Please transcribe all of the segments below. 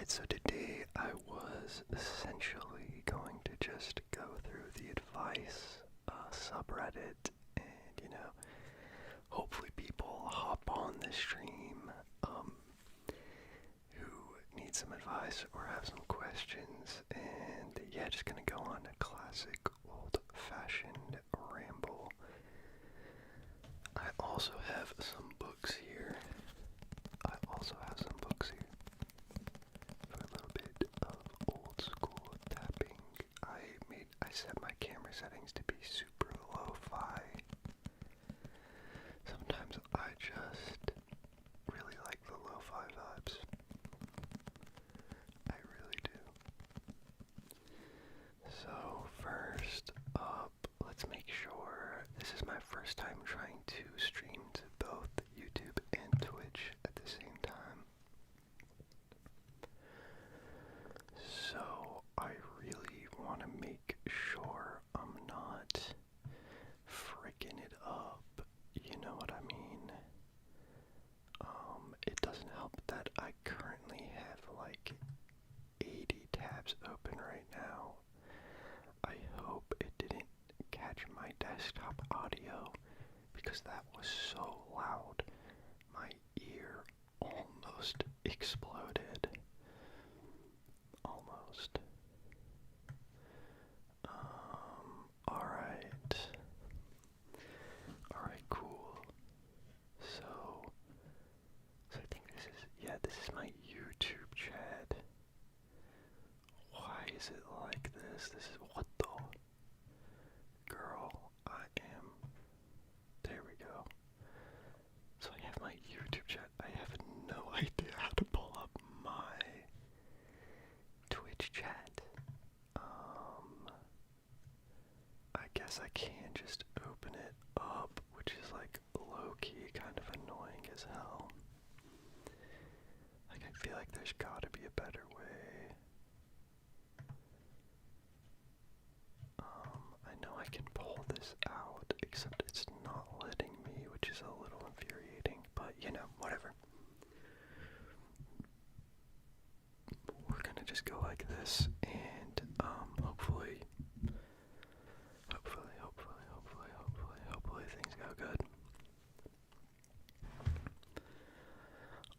Alright, so today I was essentially going to just go through the advice subreddit and, hopefully people hop on this stream who need some advice or have some questions. And yeah, just gonna go on a classic old-fashioned ramble. I also have some books here. For a little bit of old school tapping. I set my camera settings to be super lo-fi. Sometimes I just really like the lo-fi vibes. I really do. So first up, let's make sure this is my first time trying to stream to both YouTube and Twitch at the same time. So I really want to make sure I'm not freaking it up. You know what I mean? It doesn't help that I currently have like 80 tabs open right now. I hope it didn't catch my desktop audio because that was so loud. My ear almost exploded. Almost. Alright. Alright, cool. So I think this is my YouTube chat. Why is it like this? This is, what the? Girl, I am. There we go. So I have my YouTube chat. I have no idea how to pull up my Twitch chat. I guess I can just open it up, which is like low-key kind of annoying as hell. Like, I feel like there's gotta be a better way. I know I can pull this out, except it's not letting me, which is a little infuriating, but whatever. We're gonna just go like this, and hopefully things go good.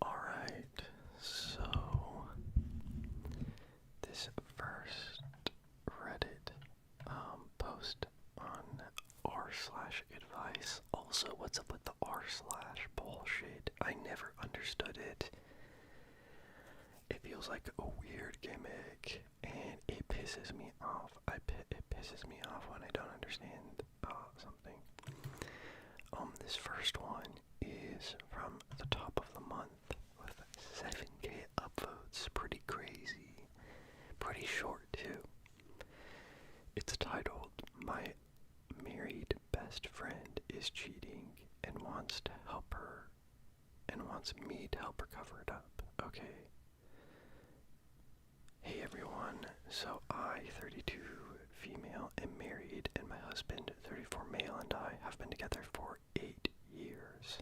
Alright, so this first Reddit post on r/advice. Also, what's up with the r/ bullshit? I never understood it. It feels like a weird gimmick, and it pisses me off. It pisses me off when I don't understand something. This first one is from the top of the month with 7K upvotes. Pretty crazy. Pretty short too. It's titled, "My married best friend is cheating and wants me to help her cover it up." Okay. Hey everyone, so I, 32 female, am married, and my husband, 34 male, and I have been together for 8 years.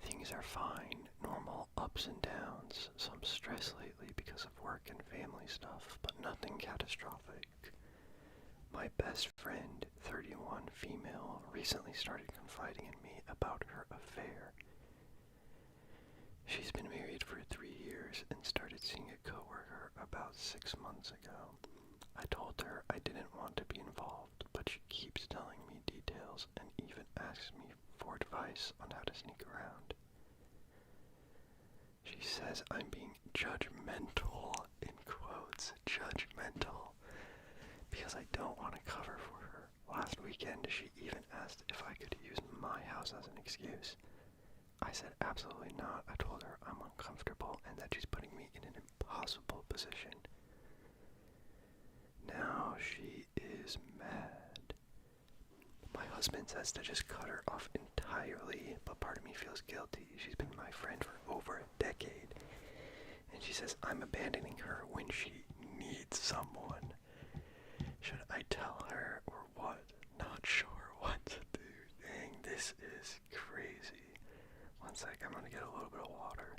Things are fine, normal ups and downs, some stress lately because of work and family stuff, but nothing catastrophic. My best friend, 31 female, recently started confiding in me about her affair. She's been married for 3 years and started seeing a coworker about 6 months ago. I told her I didn't want to be involved, but she keeps telling me details and even asks me for advice on how to sneak around. She says I'm being judgmental, in quotes, judgmental, because I don't want to cover for her. Last weekend, she even asked if I could use my house as an excuse. I said absolutely not. I told her I'm uncomfortable and that she's putting me in an impossible position. Now she is mad. My husband says to just cut her off entirely, but part of me feels guilty. She's been my friend for over a decade, and she says I'm abandoning her when she needs someone. Should I tell her or what? Not sure what to do. Dang, this is crazy. One sec, I'm gonna get a little bit of water.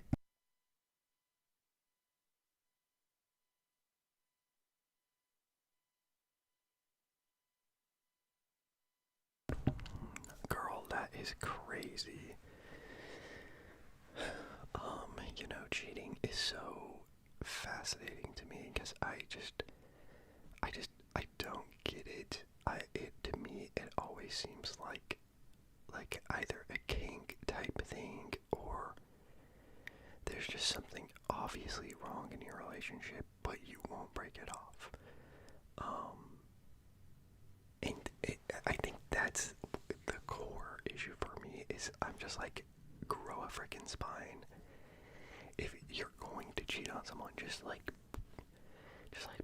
is crazy. Cheating is so fascinating to me because I don't get it. To me, it always seems like either a kink type thing or there's just something obviously wrong in your relationship, but you won't break it off. I think that's the core issue for me is I'm just like, grow a freaking spine. If you're going to cheat on someone, just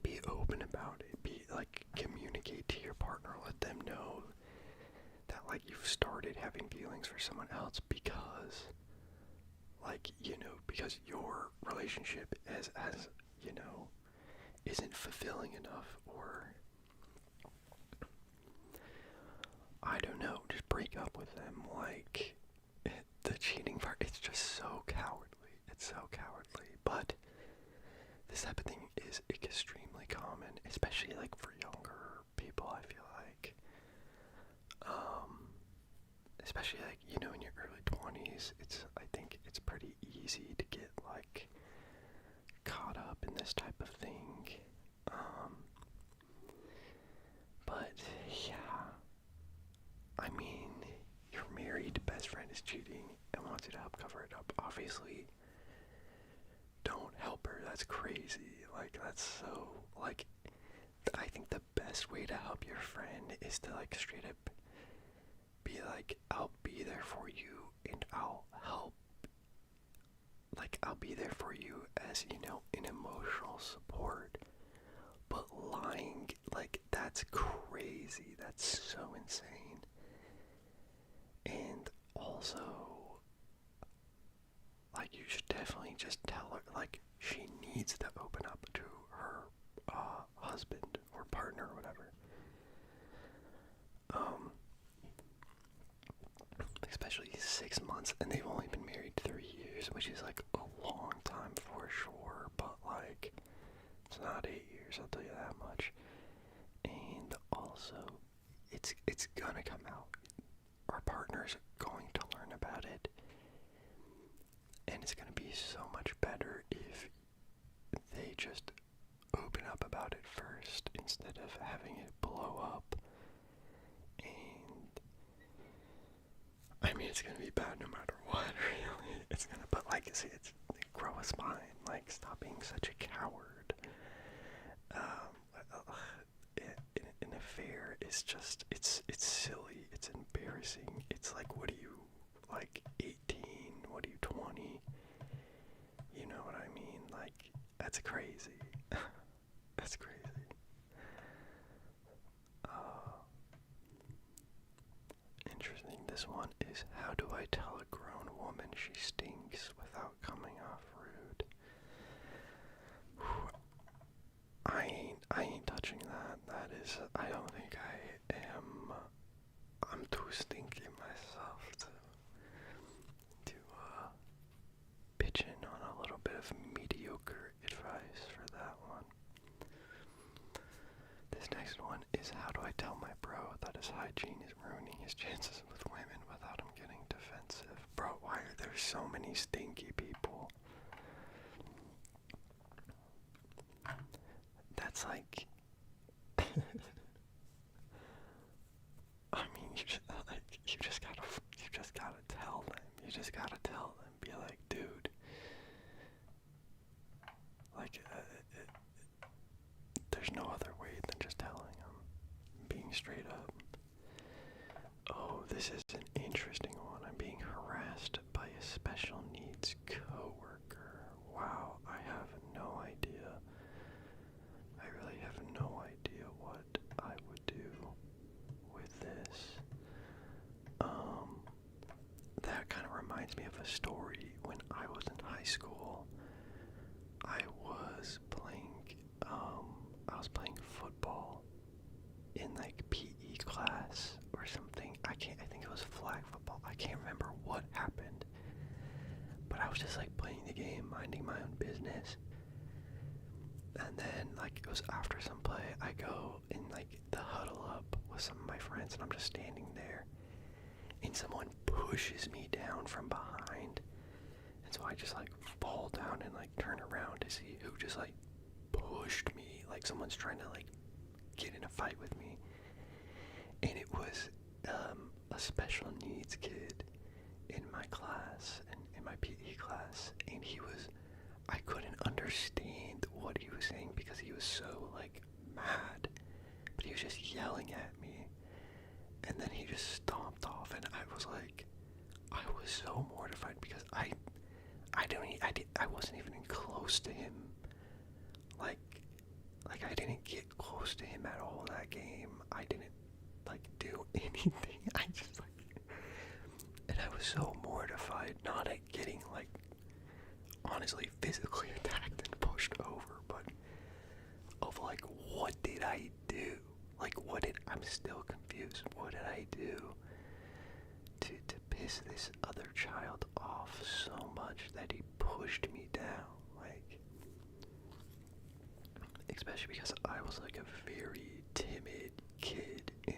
be open about it. Be like, communicate to your partner, let them know that like you've started having feelings for someone else because because your relationship as isn't fulfilling enough, or I don't know, just break up with them. Like, the cheating part, it's just so cowardly. It's so cowardly. But this type of thing is extremely common, especially like for younger people, I feel like. Especially like, in your early 20s, I think it's pretty easy to get like caught up in this type of thing. But yeah, I mean, your married best friend is cheating and wants you to help cover it up. Obviously, don't help her. That's crazy. Like, that's so, like, I think the best way to help your friend is to, like, straight up be like, I'll be there for you and I'll help. Like, I'll be there for you as, an emotional support. But lying, like, that's crazy. That's so insane. And also, like, you should definitely just tell her, like, she needs to open up to her husband or partner or whatever. Especially 6 months, and they've only been married 3 years, which is like a long time for sure, but like, it's not 8 years, I'll tell you that much. And also, it's gonna come out. Our partner's going to learn about it, and it's gonna be so much better if they just open up about it first instead of having it blow up. And I mean, it's gonna be bad no matter what, really. It's gonna, but like, see, grow a spine. Like, stop being such a coward. An affair is just, it's silly. It's embarrassing. It's like, what are you, like, 18? What are you, 20? You know what I mean? Like, that's crazy. That's crazy. Interesting. This one is, how do I tell a grown woman she stinks without coming off rude? Whew. I ain't touching that. That is, I don't think I am. I'm too stinky myself to pitch in on a little bit of mediocre advice for that one. This next one is, how do I tell my bro that his hygiene is ruining his chances with women without him getting defensive? Bro, why are there so many stinky people? That's like, I mean, you just gotta tell them. You just gotta tell them. Be like, dude, like, there's no other way than just telling them, being straight up. Oh, this is an interesting one. I'm being harassed by a special needs coworker. Wow, I have no idea. I really have no idea what I would do with this. That kind of reminds me of a story. When I was in high school, I was playing football in like PE class or something. I think it was flag football. I can't remember what happened. But I was just like playing the game, minding my own business. And then like it was after some play, I go in like the huddle up with some of my friends and I'm just standing there. And someone pushes me down from behind. And so I just like fall down and like turn around to see who just like pushed me, like someone's trying to like get in a fight with me. And it was a special needs kid in my class, in my PE class, and I couldn't understand what he was saying because he was so like mad, but he was just yelling at me. And then he just stomped off, and I was so mortified because I wasn't even close to him. Like I didn't get close to him at all that game. I didn't like do anything. And I was so mortified, not at getting like honestly physically attacked and pushed over, but of like, what did I do? Like, I'm still confused. What did I do to piss this other child off so much that he pushed me down? Like, especially because I was like a very timid kid in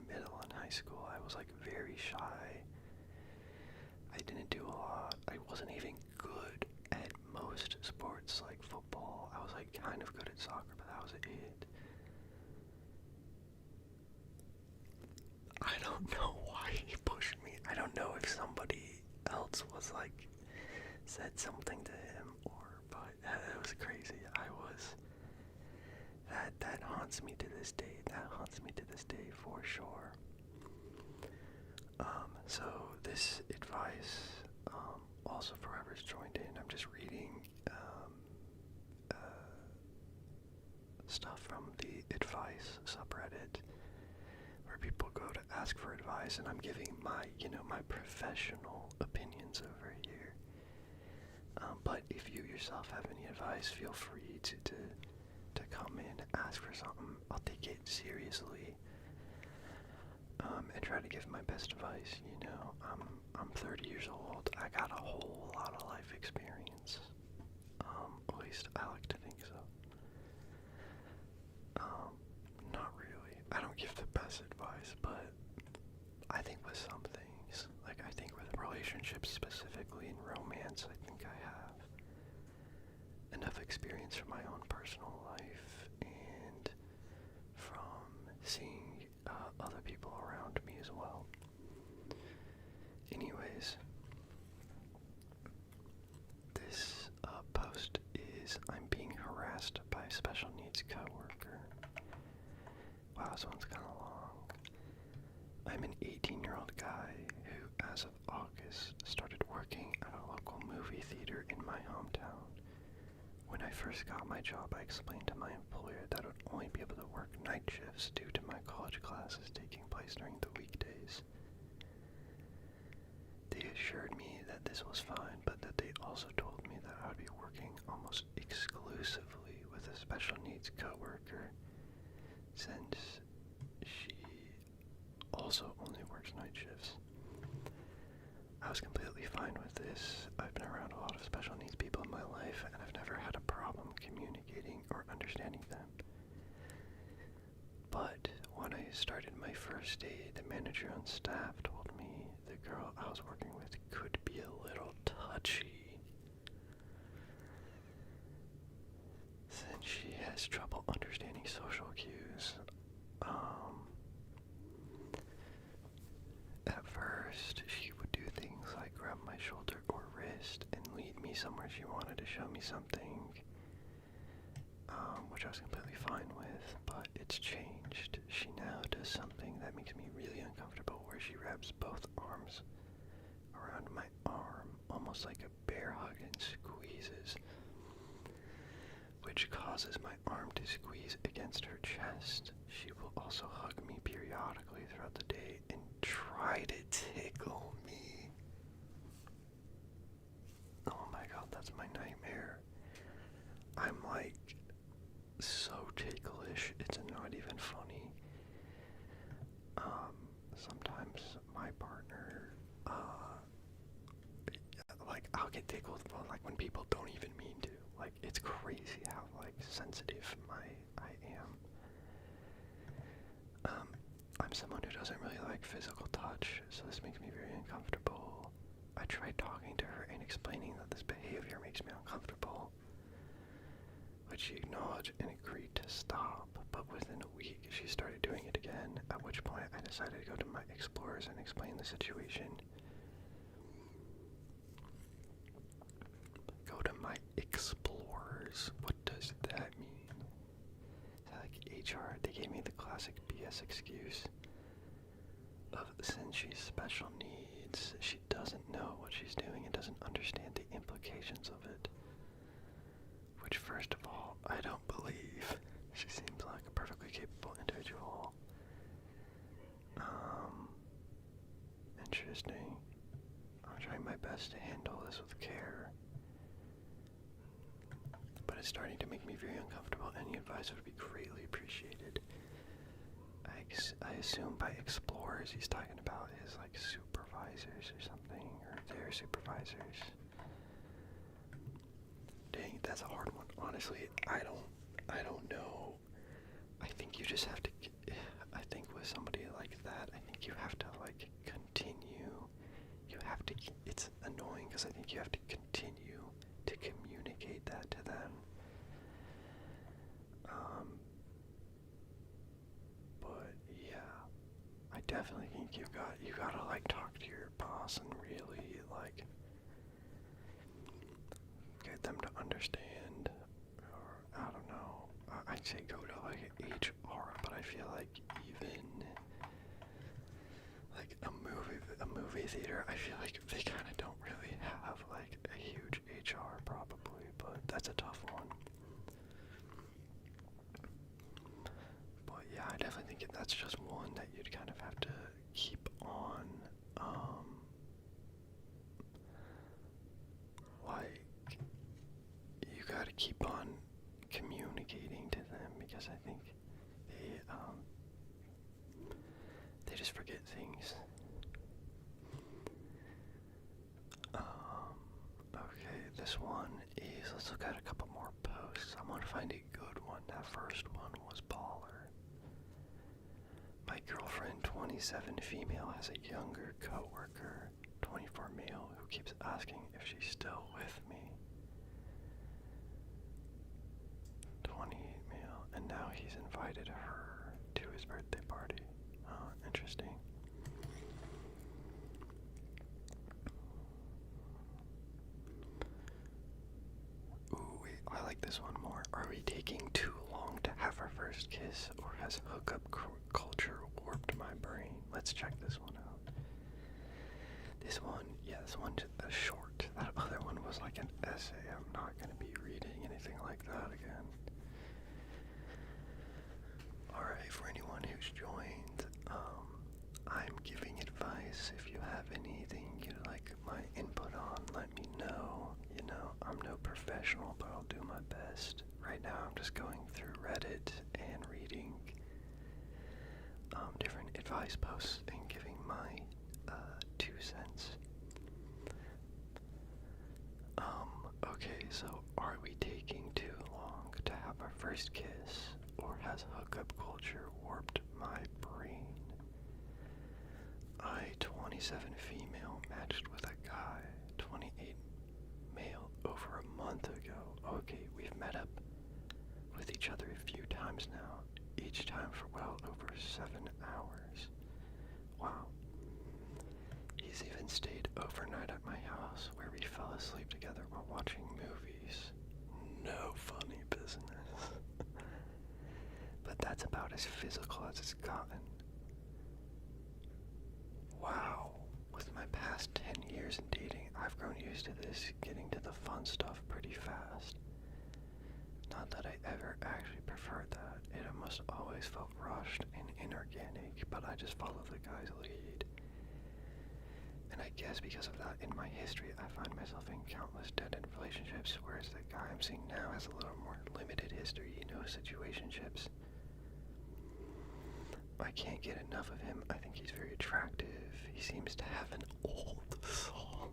middle and high school. I was like very shy. I didn't do a lot. I wasn't even good at most sports like football. I was like kind of good at soccer, but that was it. I don't know why he pushed me. I don't know if somebody else was like said something to him, but it was crazy. That haunts me to this day. That haunts me to this day for sure. So this advice, also forever's joined in. I'm just reading stuff from the advice subreddit where people go to ask for advice, and I'm giving my professional opinions over here. But if you yourself have any advice, feel free to come in, ask for something. I'll take it seriously, and try to give my best advice. I'm 30 years old. I got a whole lot of life experience. At least I like to think so. Not really. I don't give the best advice, but I think with some things, like I think with relationships specifically in romance, I think I have enough experience from my own personal life and from seeing other people around me as well. Anyways, this post is, I'm being harassed by a special needs coworker. Wow, this one's kind of long. I'm an 18-year-old guy who, as of August, started working at a local movie theater in my hometown. When I first got my job, I explained to my employer that I would only be able to work night shifts due to my college classes taking place during the weekdays. They assured me that this was fine, but that they also told me that I would be working almost exclusively with a special needs coworker, since she also only works night shifts. I was completely fine with this. I've been around a lot of special needs people in my life, and I've never had a problem communicating or understanding them. But when I started my first day, the manager on staff told me the girl I was working with could be a little touchy, since she has trouble understanding social cues. At first, she would do things like grab my shoulder or wrist and lead me somewhere she wanted to show me something, which I was completely fine with, but it's changed. She now does something that makes me really uncomfortable, where she wraps both arms around my arm, almost like a bear hug, and squeezes, which causes my arm to squeeze against her chest. She will also hug me periodically throughout the day and try to tickle me. Oh my god, that's my nightmare. I'm like so ticklish, it's not even funny. Sometimes my partner, like I'll get tickled, like when people don't even mean to. Like, it's crazy how like sensitive I am. I'm someone who doesn't really like physical touch, so this makes me very uncomfortable. I tried talking to her and explaining that this behavior makes me uncomfortable, which she acknowledged and agreed to stop, but within a week she started doing it again, at which point I decided to go to my explorers and explain the situation. Go to my explorers? What does that mean? Is that like HR? They gave me the classic BS excuse of, since she's special needs, she doesn't know what she's doing and doesn't understand the implications of it. Which, first of all, I don't believe. She seems like a perfectly capable individual. Interesting. I'm trying my best to handle this with care, but it's starting to make me very uncomfortable. Any advice would be greatly appreciated. I assume by explorers he's talking about his like supervisors or something, or their supervisors. Dang, that's a hard one. Honestly, I don't know. I think you just have to, I think with somebody like that, I think you have to like continue. You have to, it's annoying because I think you have to continue to communicate that to them. But yeah, I definitely think you gotta like talk to your boss and really like get them to understand, or I don't know. I'd say go to like HR, but I feel like even like a movie theater, I feel like they kind of don't really have like a huge HR probably, but that's a tough one. But yeah, I definitely think that's just one that you'd kind of have to keep on, like, you gotta keep on communicating to them, because I think they just forget things. Okay, this one is, let's look at a couple more posts. I want to find a good one. That first one was baller. My girlfriend, 27 female, has a younger coworker, 24 male, who keeps asking if she's still with me. 28 male, and now he's invited her to his birthday party. Oh, interesting. Ooh, wait, I like this one more. Are we taking too long to have our first kiss, or has hookup culture warped my brain? Let's check this one out. This one's short. That other one was like an essay. I'm not going to be reading anything like that again. Alright, for anyone who's joined, I'm giving advice. If you have anything you'd like my input on, let me know. You know, I'm no professional, but I'll do my best. Right now I'm just going through Reddit and reading different advice posts and giving my 2 cents. Okay, so are we taking too long to have our first kiss, or has hookup culture warped my brain? I, 27 female, matched with a guy, 28 male, over a month ago. Okay, we've met up with each other a few times now, each time for well over 7 hours. Wow. He's even stayed overnight at my house, where we fell asleep together while watching movies. No funny business. But that's about as physical as it's gotten. Wow. With my past 10 years in dating, I've grown used to this, getting to the fun stuff pretty fast. Not that I ever actually preferred that. It almost always felt rushed and inorganic, but I just followed the guy's lead. And I guess because of that, in my history, I find myself in countless dead-end relationships, whereas the guy I'm seeing now has a little more limited history, no situationships. I can't get enough of him. I think he's very attractive. He seems to have an old soul.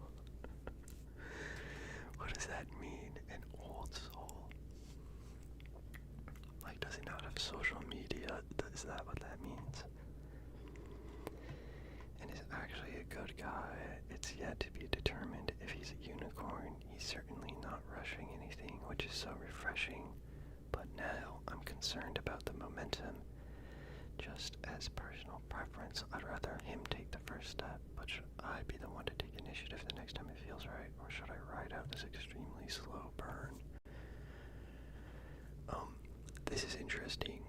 What does that mean, an old soul? Like, does he not have social media? Is that what that means? concerned about the momentum. Just as personal preference, I'd rather him take the first step, but should I be the one to take initiative the next time it feels right, or should I ride out this extremely slow burn? This is interesting.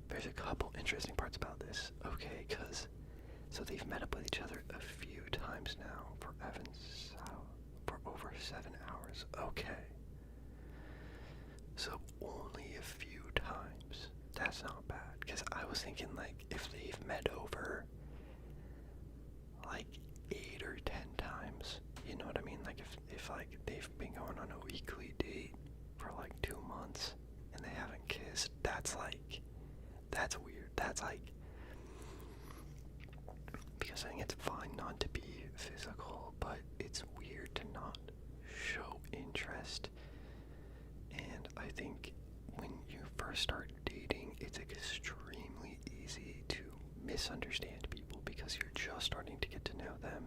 There's a couple interesting parts about this. Okay, so they've met up with each other a few times now for over 7 hours. Okay. So only a few times. That's not bad. Because I was thinking, like, if they've met over, like, 8 or 10 times, you know what I mean? Like, if like, they've been going on a weekly date for, like, 2 months, and they haven't kissed, that's weird. That's, like, because I think it's fine not to be physical, but it's weird to not show interest. And I think when you first start dating, it's extremely easy to misunderstand people because you're just starting to get to know them.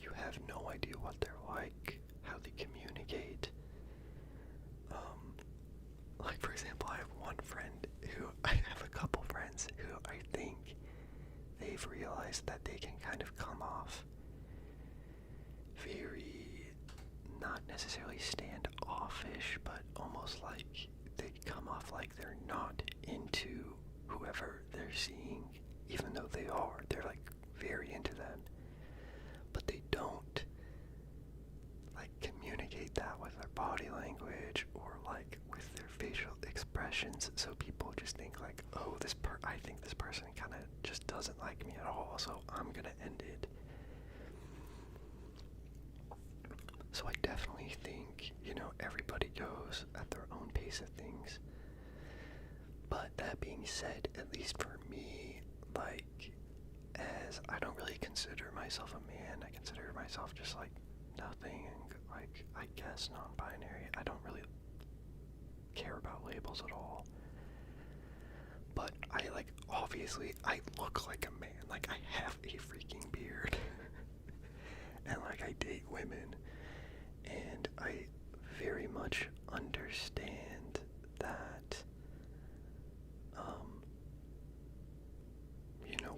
You have no idea what they're like, how they communicate. Like, for example, I have I have a couple friends who I think they've realized that they can kind of come off very, not necessarily standoffish, but almost like they come off like they're not into whoever they're seeing, even though they are. They're like very into them, but they don't like communicate that with their body language or like with their facial expressions. So people just think like, oh, I think this person kind of just doesn't like me at all, so I'm gonna end it. So I definitely think, everybody goes at their own pace of things. But that being said, at least for me, like, as I don't really consider myself a man, I consider myself just like nothing, and like, I guess non-binary. I don't really care about labels at all. But obviously, I look like a man. Like, I have a freaking beard. And, like, I date women. And I very much understand that,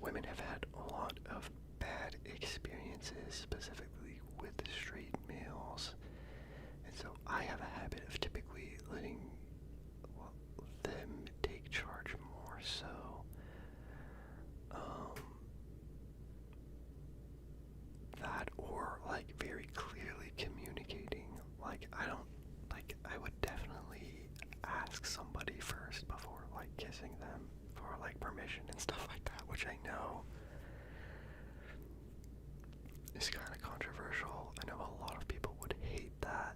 women have had a lot of bad experiences, specifically with straight males. And so I have a habit of typically letting them take charge more so. That or like very clearly communicating. Like I would definitely ask somebody first before like kissing them for like permission and stuff like that, which I know is kind of controversial. I know a lot of people would hate that.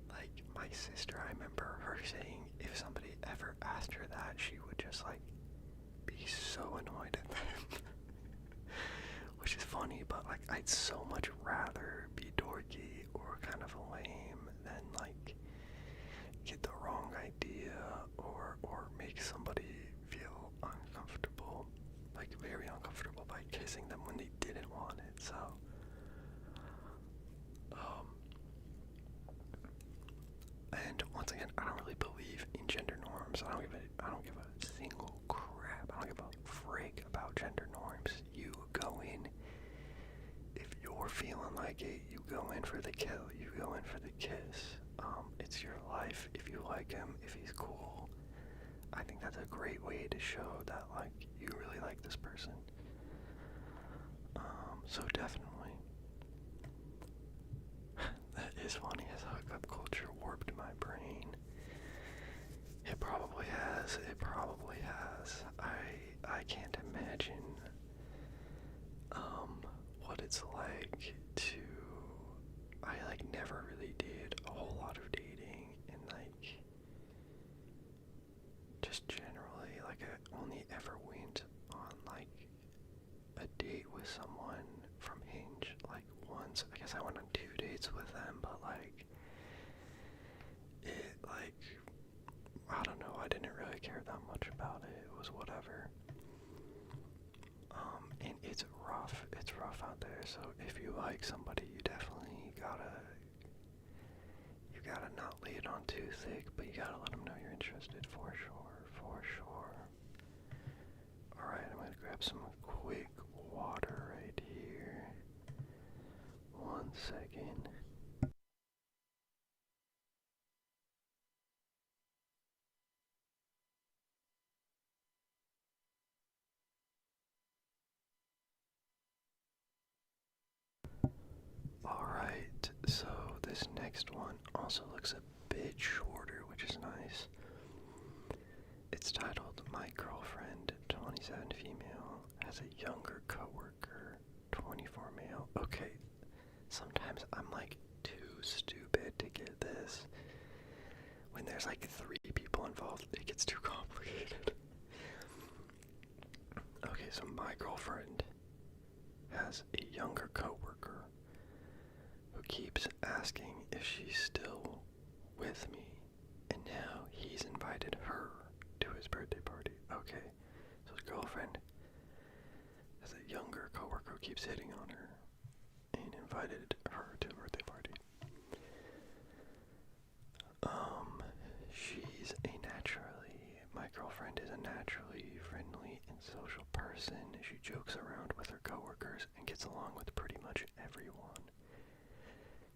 Like my sister, I remember her saying if somebody ever asked her that, she would just like be so annoyed at them. Which is funny, but like I'd so much rather be dorky or kind of lame than like get the wrong idea or make somebody feel uncomfortable, like very uncomfortable by kissing them when they didn't want it. So and once again, I don't really believe in gender norms. I don't give a single crap. I don't give a frig about gender norms. You go in, if you're feeling like it, you go in for the kill, you go in for the kiss. It's your life. If you like him, if he's cool, I think that's a great way to show that like you really like this person. So definitely. That is funny as hookup culture warped my brain. It probably has. I can't imagine what it's like to. I like never really did a whole lot of dating, and like just generally like I only ever went on like a date with someone from Hinge like once. I guess I went on 2 dates with them, but like it like I don't know, I didn't really care that much about it. It was whatever. And it's rough out there, so if you like somebody, you definitely gotta not lay it on too thick, but you gotta let them know you're interested for sure, for sure. Alright, I'm gonna grab some quick water right here. 1 second. Alright, so this next one also looks a bit shorter, which is nice. It's titled, My Girlfriend, 27 female, has a younger coworker, 24 male. Okay, sometimes I'm like too stupid to get this. When there's like 3 people involved, it gets too complicated. Okay, so my girlfriend has a younger coworker who keeps asking if she's still with me, and now he's invited her to his birthday party. Okay, so his girlfriend has a younger coworker who keeps hitting on her and invited her to a birthday party. My girlfriend is a naturally friendly and social person. She jokes around with her coworkers and gets along with pretty much everyone.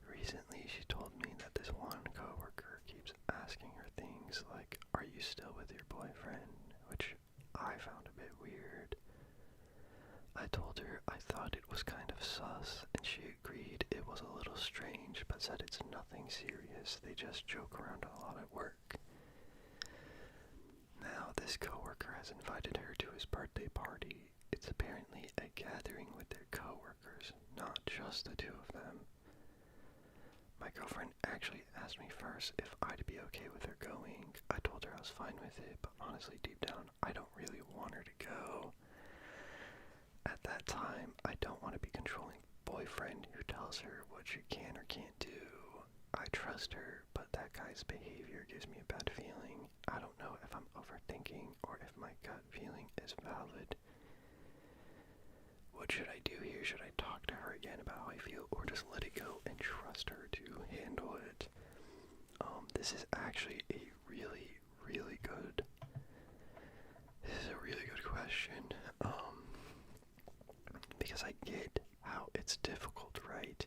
Recently, she told me that this one coworker keeps asking her things like, "Are you still with your boyfriend?" Which I found a bit weird. I told her I thought it was kind of sus, and she agreed it was a little strange, but said it's nothing serious. They just joke around a lot at work. Now, this coworker has invited her to his birthday party. It's apparently a gathering with their coworkers, not just the 2 of them. My girlfriend actually asked me first if I'd be okay with her going. I told her I was fine with it, but honestly, deep down, I don't really want her to go. At that time, I don't want to be controlling boyfriend who tells her what she can or can't do. I trust her, but that guy's behavior gives me a bad feeling. I don't know if I'm overthinking or if my gut feeling is valid. What should I do here? Should I talk to her again about how I feel, or just let it go and trust her to handle it? This is actually a really, really good. This is a really good question. Because I get how it's difficult, right?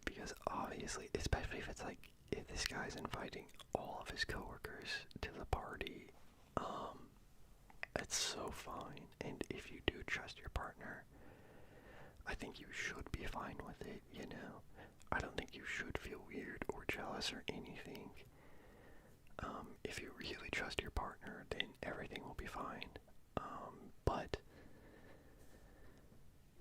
Because obviously, especially if it's like, if this guy's inviting all of his coworkers to the party, it's so fine. And if you do trust your partner, I think you should be fine with it, you know? I don't think you should feel weird or jealous or anything. If you really trust your partner, then everything will be fine. But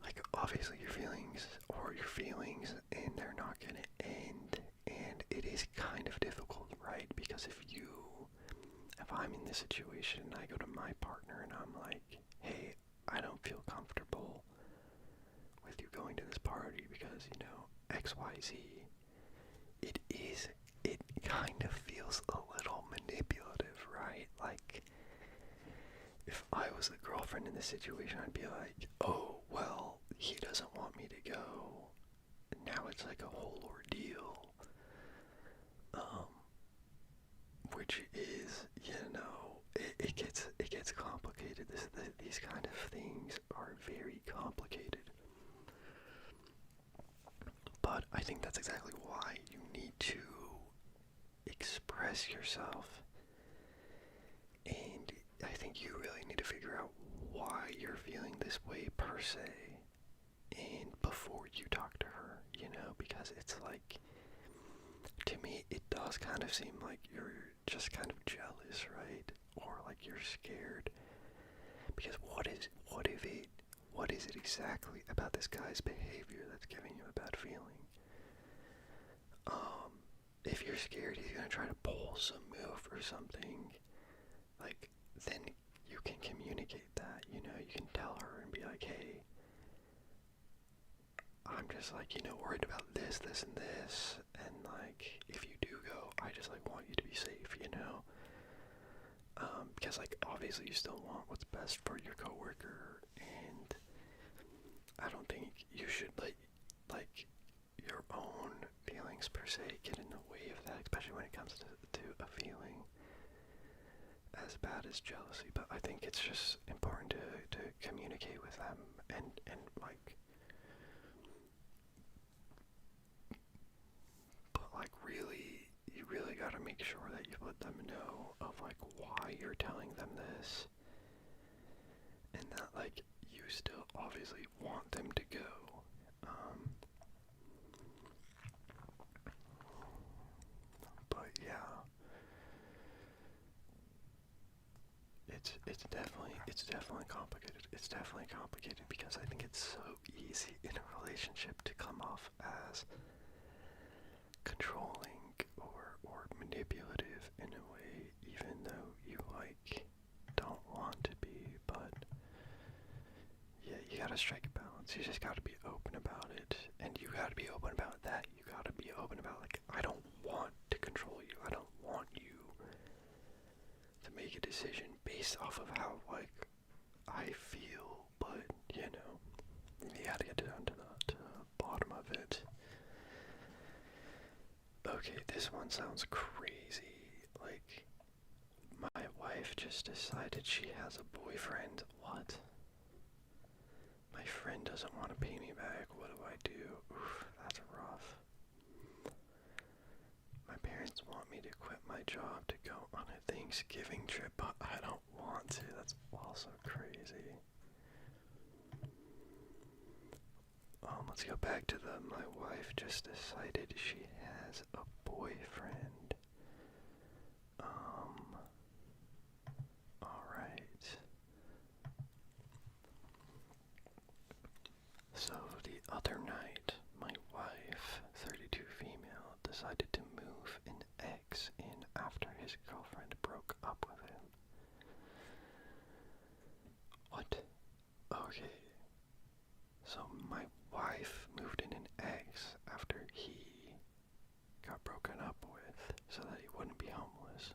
like, obviously your feelings or your feelings, and they're not gonna end, and it is kind of difficult, right? Because if I'm in this situation and I go to my partner and I'm like, hey, I don't feel comfortable with you going to this party because, you know, XYZ, it kind of feels a little manipulative, right? Like, if I was the girlfriend in this situation, I'd be like, oh, well, he doesn't want me to go. Now it's like a whole ordeal. Which is, you know, it gets complicated. These kind of things are very complicated. But I think that's exactly why you need to express yourself. And I think you really need to figure out why you're feeling this way per se, and before you talk to her, you know, because it's like, to me, it does kind of seem like you're just kind of jealous, right? Or like you're scared. Because what is it exactly about this guy's behavior that's giving you a bad feeling? If you're scared he's gonna try to pull some move or something, like, then you can communicate that, you know, you can tell her and be like, hey, I'm just like, you know, worried about this, and this, and like, if you do go, I just like want you to be safe, you know? Because like, obviously you still want what's best for your coworker, and I don't think you should like your own feelings feelings per se get in the way of that, especially when it comes to a feeling as bad as jealousy. But I think it's just important to communicate with them and like, but like really, you really gotta make sure that you let them know of like why you're telling them this, and that like you still obviously want them to go. But yeah, it's definitely complicated. It's definitely complicated because I think it's so easy in a relationship to come off as controlling or manipulative in a way, even though you like don't want to be. But yeah, you gotta strike a balance. You just gotta be open about it, and you gotta be open about that. You gotta be open about like, I don't want to control you. I don't want you to make a decision based off of how like I feel. But you know, you gotta get down to the bottom of it. Okay, this one sounds crazy. Like, my wife just decided she has a boyfriend. What? My friend doesn't want to pay me back. What do I do? Oof, that's rough. My parents want me to quit my job to go on a Thanksgiving trip, but I don't want to. That's also crazy. Let's go back to my wife just decided she has a boyfriend. Alright. So the other night, my wife, 32 female, decided to move an ex in after his girlfriend broke up with him. What? Okay. So my wife moved in an ex after he got broken up with so that he wouldn't be homeless.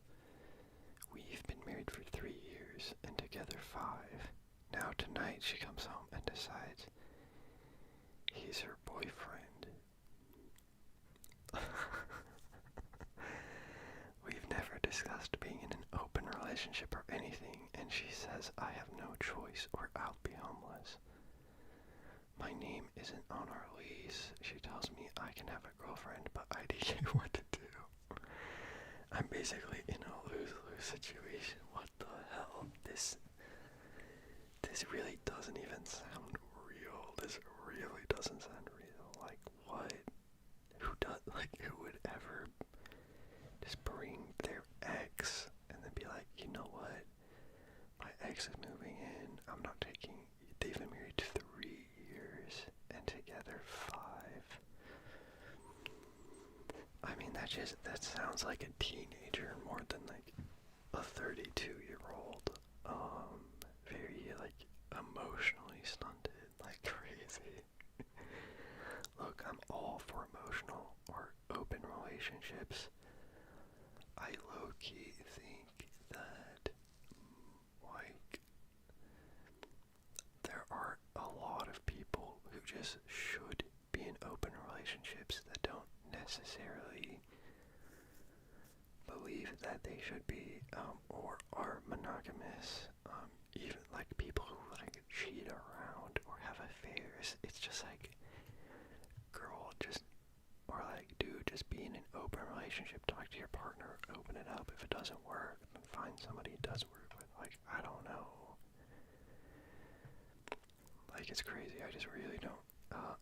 We've been married for 3 years and together 5. Now tonight she comes home and decides he's her boyfriend. We've never discussed being in an open relationship or anything, and she says I have no choice or I'll be homeless. My name isn't on our lease. She tells me I can have a girlfriend, but I don't know what to do. I'm basically in a lose-lose situation. What the hell? This really doesn't even sound real. This really doesn't sound real. Like, what? Who would ever just bring their ex and then be like, you know what? My ex is moving in. I'm not taking. They've been married 3 years and together 5. I mean, that sounds like a teenager more than like a 32-year-old. Very like emotionally stunted, like crazy. Look, I'm all for emotional or open relationships. I low-key think that like there are a lot of people who just should be in open relationships that don't necessarily believe that they should be, or are monogamous. Even like people who like cheat around or have affairs. It's just like, girl, just, or like, dude, just be in an open relationship. Talk to your partner, open it up. If it doesn't work, then find somebody it does work with. Like, I don't know. Like, it's crazy. I just really don't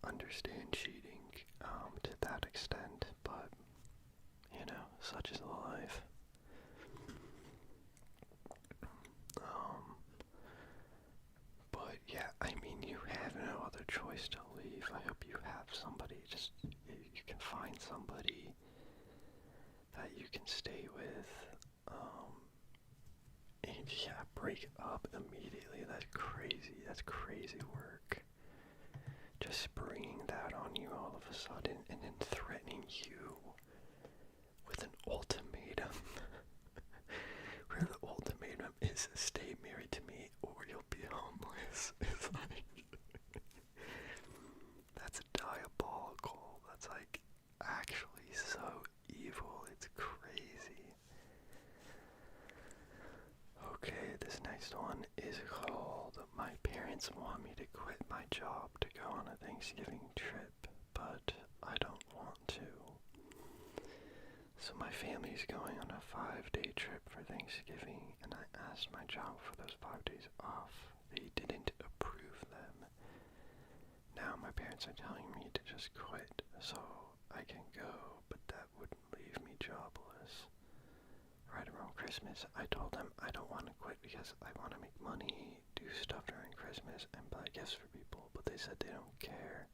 understand cheating to that extent. But, you know, such is life. But yeah, I mean, you have no other choice to leave. I hope you have somebody, just, you can find somebody that you can stay with. And yeah, break up immediately. That's crazy work. Just springing that on you all of a sudden and then threatening you with an ultimatum. Where the ultimatum is stay married to me or you'll be homeless. It's like, that's diabolical. That's like actually next one is called My Parents Want Me to Quit My Job to Go on a Thanksgiving Trip, but I don't want to. So my family's going on a 5-day trip for Thanksgiving, and I asked my job for those 5 days off. They didn't approve them. Now my parents are telling me to just quit so I can go, but that wouldn't leave me jobless. Right around Christmas, I told them I don't want to quit because I want to make money, do stuff during Christmas, and buy gifts for people, but they said they don't care.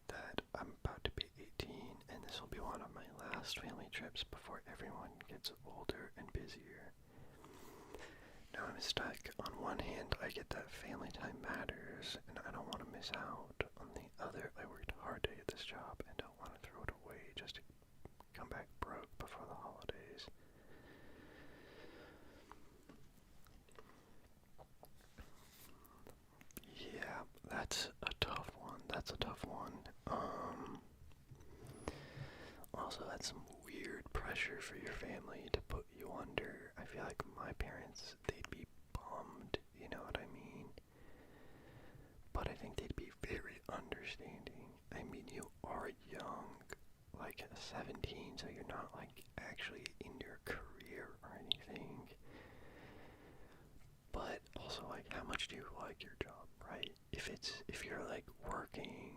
That I'm about to be 18, and this will be one of my last family trips before everyone gets older and busier. Now I'm stuck. On one hand, I get that family time matters, and I don't want to miss out. On the other, I worked hard to get this job and don't want to throw it away just to come back broke before the holidays. Yeah, that's a tough one. Also, that's some weird pressure for your family to put you under. I feel like my parents, they'd be bummed, you know what I mean? But I think they'd be very understanding. I mean, you are young, like 17, so you're not like actually in your career or anything. But also, like, how much do you like your job, right? If you're like working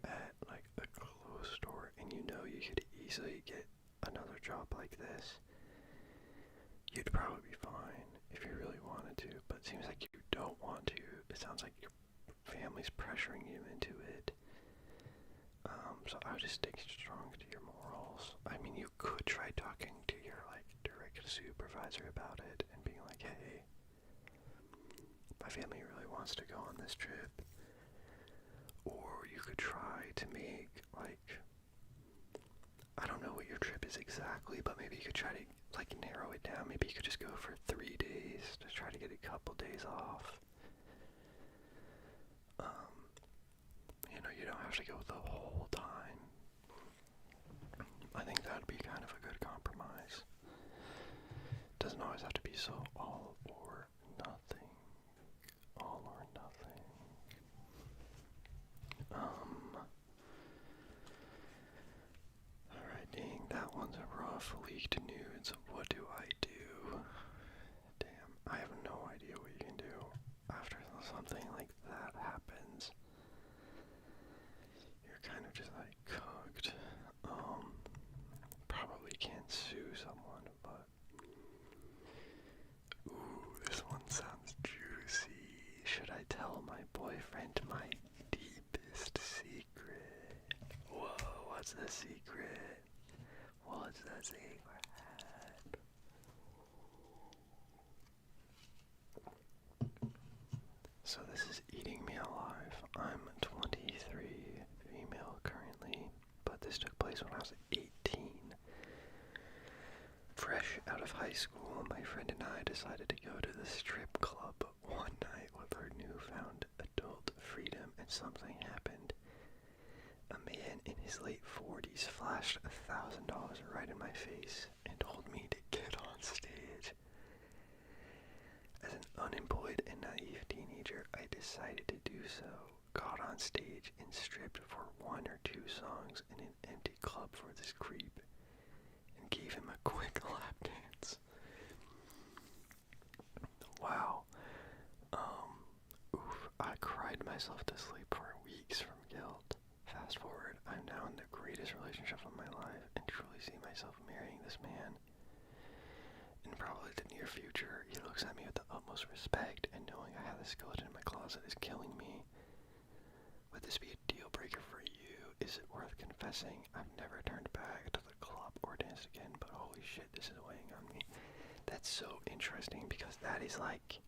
at like a clothes store and you know you could easily get another job like this, you'd probably be fine if you really wanted to, but it seems like you don't want to. It sounds like your family's pressuring you into it. So I would just stick strong to your morals. I mean, you could try talking to your like direct supervisor about it and being like, hey, my family really wants to go on this trip. Or you could try to make, like, I don't know what your trip is exactly, but maybe you could try to, like, narrow it down. Maybe you could just go for 3 days to try to get a couple days off. You don't have to go the whole time. I think that'd be kind of a good compromise. Doesn't always have to be so all or nothing. All or nothing. Alright, dang, that one's a rough. Leaked nudes. What do I do? Damn, I have no idea what you can do after something like that happens. You're kind of just like cooked. Probably can't sue someone, but ooh, this one sounds juicy. Should I tell my boyfriend my deepest secret? Whoa, what's the secret? What's the secret? So this is eating me alive. I'm 23, female currently, but this took place when I was 18. Fresh out of high school, my friend and I decided to go to the strip club one night with our newfound adult freedom, and something happened. A man in his late 40s flashed $1,000 right in my face and told me to get on stage. As an unemployed and naive teenager, I decided to do so, got on stage and stripped for 1 or 2 songs in an empty club for this creep, and gave him a quick lap dance. Wow. I cried myself to sleep for weeks from guilt. Fast forward, I'm now in the greatest relationship of my life and truly see myself marrying this man. In probably the near future, he looks at me with the utmost respect, and knowing I have the skeleton in my closet is killing me. Would this be a deal breaker for you? Is it worth confessing? I've never turned back to the club or danced again, but holy shit, this is weighing on me. That's so interesting because that is like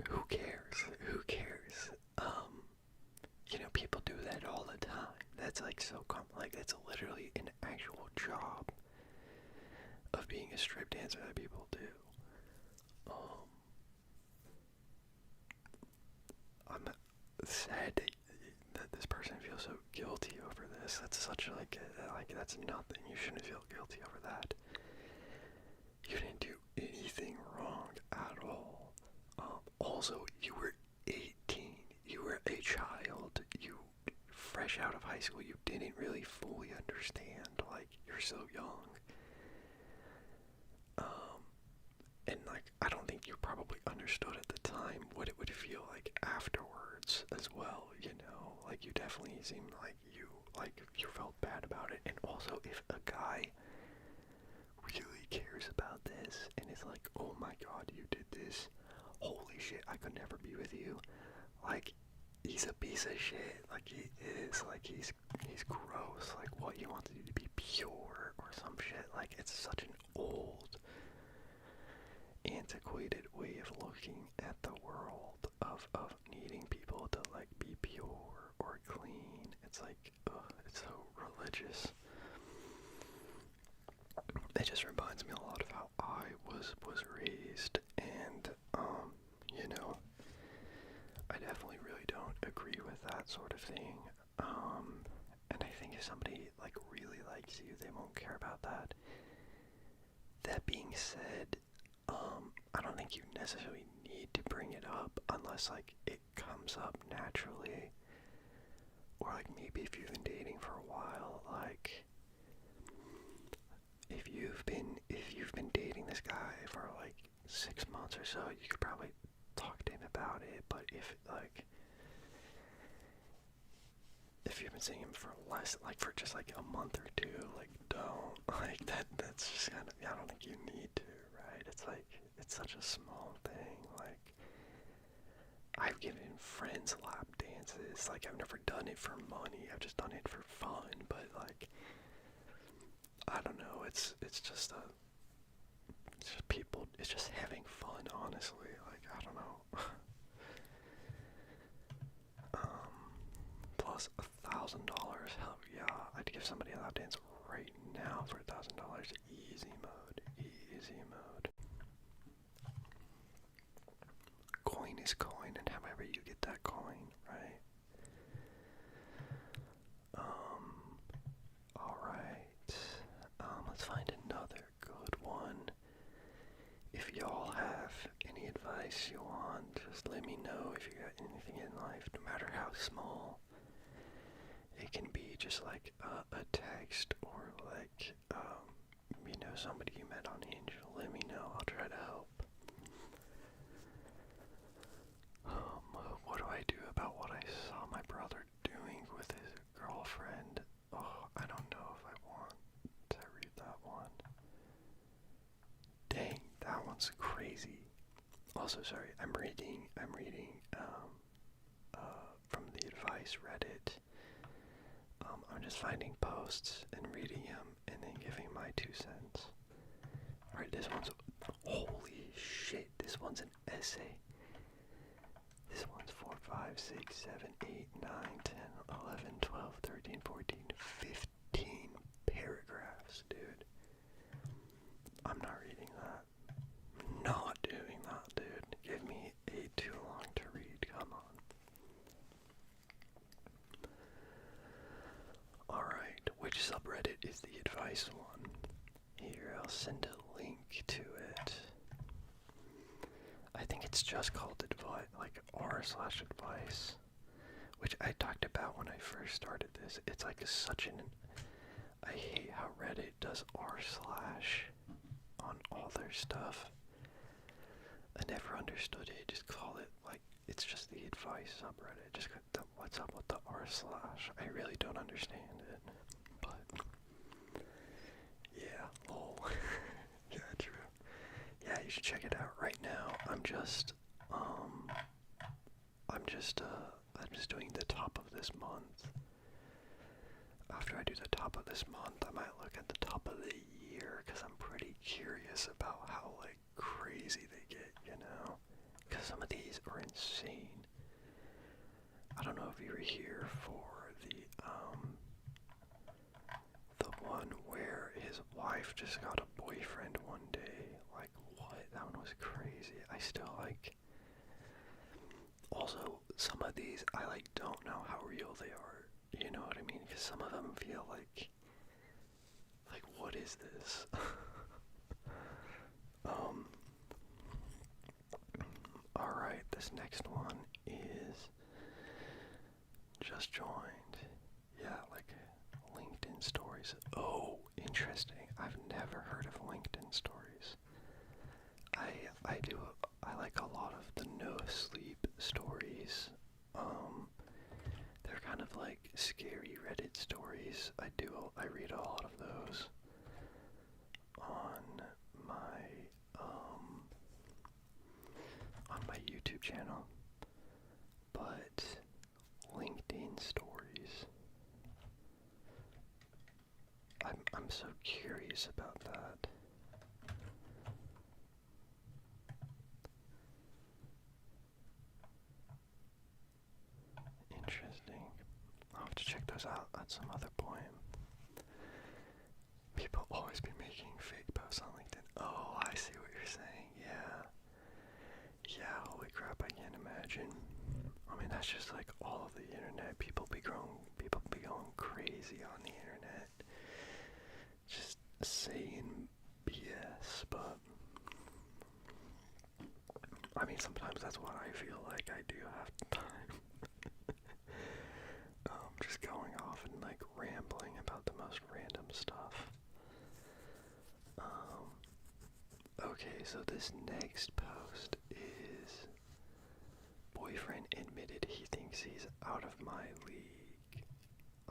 who cares? Who cares? People do that all the time. That's like so like it's literally an actual job of being a strip dancer that people do. I'm sad that this person feels so guilty over ridiculous. That's such like that's nothing. You shouldn't feel guilty over that. You didn't do anything wrong at all. Also, you were 18. You were a child. You fresh out of high school. You didn't really fully understand. Like, you're so young. And like, I don't think you probably understood at the time what it would feel like afterwards as well, you know? Like, you definitely seemed like you felt bad about it. And also, if a guy really cares about this and is like, oh my god, you did this, holy shit, I could never be with you, like, he's a piece of shit. Like, he is. Like, he's gross. Like, what, he wants you to be pure or some shit? Like, it's such an old, antiquated way of looking at the world, of needing people to, like, be pure or clean. It's like, ugh, it's so religious. It just reminds me a lot of how I was raised, and, you know, I definitely really don't agree with that sort of thing. And I think if somebody, like, really likes you, they won't care about that. That being said, I don't think you necessarily need to bring it up unless, like, it comes up naturally. Or, like, maybe if you've been dating for a while, like, if you've been dating this guy for, like, 6 months or so, you could probably talk to him about it. But if you've been seeing him for less, like, for just, like, a month or two, like, don't, like, that's just kind of, I don't think you need to, right? It's like, it's such a small thing. Like, I've given friends lap dances. Like, I've never done it for money. I've just done it for fun. But, like, I don't know. It's just people. It's just having fun, honestly. Like, I don't know. Plus $1,000. Hell yeah, I'd give somebody a lap dance right now for $1,000. Easy mode. Easy mode. Coin is coin, and however you get that coin, right? Alright. Let's find another good one. If y'all have any advice you want, just let me know. If you got anything in life, no matter how small. It can be just like a text, or like, you know, somebody you met on Hinge. Let me know. I'll try to help. What do I do about what I saw my brother doing with his girlfriend? Oh, I don't know if I want to read that one. Dang, that one's crazy. Also, sorry, I'm reading, from the advice Reddit. I'm just finding posts and reading them and then giving my 2 cents. Alright, this one's, holy shit, this one's an essay. This one's 4, 5, 6, 7, 8, 9, 10, 11, 12, 13, 14, 15 paragraphs, dude. I'm not reading that. Not doing that, dude. Give me a too long to read, come on. Alright, which subreddit is the advice one? Here, I'll send a link to it. I think it's just called advice, like r/advice, which I talked about when I first started this. It's like I hate how Reddit does r/ on all their stuff. I never understood it. Just call it, like, it's just the advice subreddit. Just what's up with the r/? I really don't understand it. But yeah, lol. Yeah, true. Yeah, you should check it out right now. I'm just doing the top of this month. After I do the top of this month, I might look at the top of the year, because I'm pretty curious about how, like, crazy they get, you know? Because some of these are insane. I don't know if you were here for the one where his wife just got a boyfriend one day. Like, what? That one was crazy. I still, like... Also, some of these, I, like, don't know how real they are. You know what I mean? Because some of them feel like what is this? Alright, this next one is just joined. Yeah, like LinkedIn stories. Oh, interesting. I've never heard of LinkedIn stories. I like a lot of the no sleep stories. They're kind of like scary Reddit stories. I read a lot of those on my YouTube channel. But LinkedIn stories, I'm so curious about that. Interesting. I'll have to check those out at some other point. People always be making fake posts on LinkedIn. Oh, I see what you're saying. Yeah. Yeah, holy crap, I can't imagine. I mean, that's just like all of the internet. People be going crazy on the internet. Just saying BS, but I mean, sometimes that's what I feel like I do half the time. Just going off and like rambling about the most random stuff. Okay, so this next post is boyfriend admitted he thinks he's out of my league.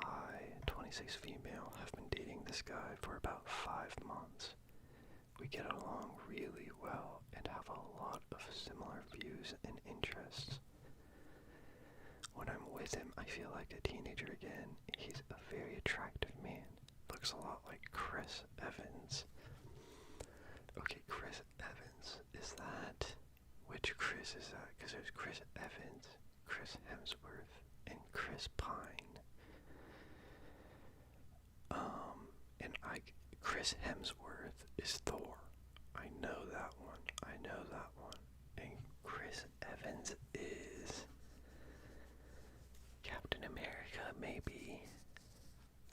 I, 26 female, have been dating this guy for about 5 months. We get along really well and have a lot of similar views and interests. When I'm with him, I feel like a teenager again. He's a very attractive man. Looks a lot like Chris Evans. Okay, Chris Evans. Is that... Which Chris is that? Because there's Chris Evans, Chris Hemsworth, and Chris Pine. Chris Hemsworth is Thor. I know that one. And Chris Evans is Captain America, maybe.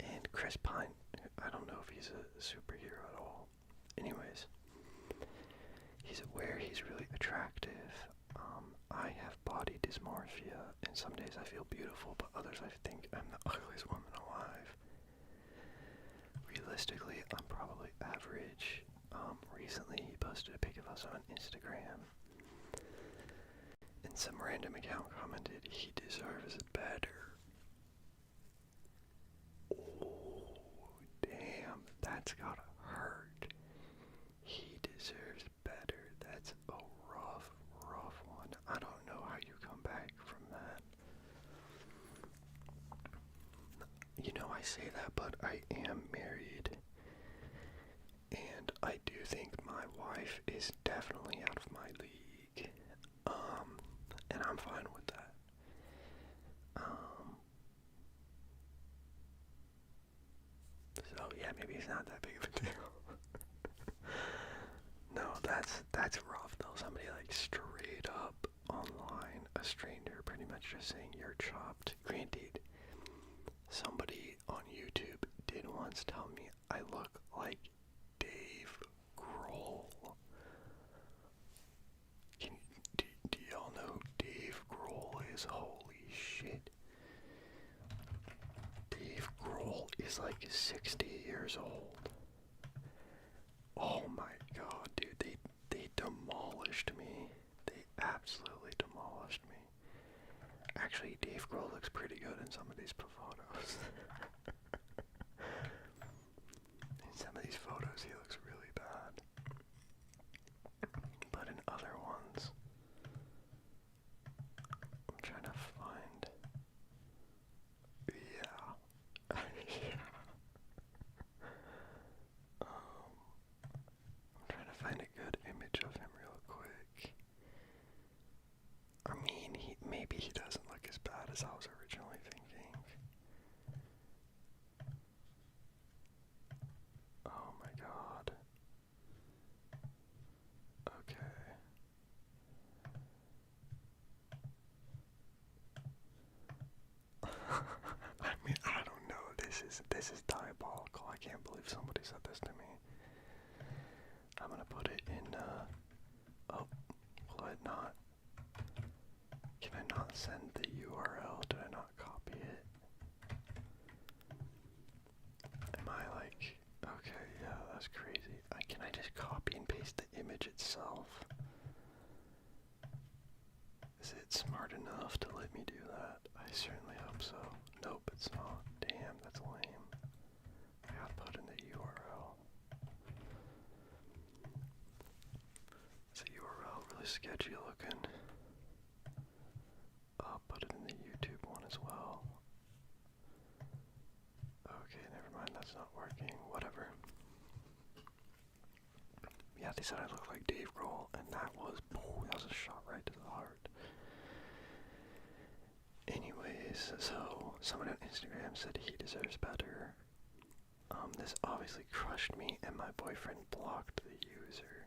And Chris Pine, I don't know if he's a superhero at all. Anyways, he's aware he's really attractive. I have body dysmorphia, and some days I feel beautiful, but others I think I'm the ugliest woman alive. Realistically, I'm probably average. Recently he posted a pic of us on Instagram, and some random account commented, he deserves better. Oh, damn, that's gotta hurt. He deserves better. That's a rough one. I don't know how you come back from that. You know, I say that, but I am married. And I do think my wife is definitely out of my league. And I'm fine with that. So yeah, maybe it's not that big of a deal. No, that's rough though. Somebody like straight up online, a stranger pretty much just saying you're chopped. Granted, somebody on YouTube did once tell me I look like Dave Grohl. Do y'all know who Dave Grohl is? Holy shit. Dave Grohl is like 60 years old. Oh my god, dude, they demolished me. They absolutely demolished me. Actually, Dave Grohl looks pretty good in some of these photos. In some of these photos, he looks really bad. But in other ones, I'm trying to find... Yeah. I'm trying to find a good image of him real quick. I mean, maybe he doesn't look as bad as I was originally thinking. Oh my god. Okay. I mean, this is diabolical. I can't believe somebody said this to me. I'm gonna put it in, oh, will it not? Can I not send the URL? Did I not copy it? Am I like, okay, yeah, that's crazy. Can I just copy and paste the image itself? Is it smart enough to let me do that? I certainly hope so. Nope, it's not. Damn, that's lame. I gotta put in the URL. Is the URL really sketchy looking? I'll put it in the YouTube one as well. Okay, never mind, that's not working. Whatever. Yeah, they said I look like Dave Grohl, and that was a shot right to the heart. Anyways, so someone on Instagram said he deserves better. This obviously crushed me, and my boyfriend blocked the user.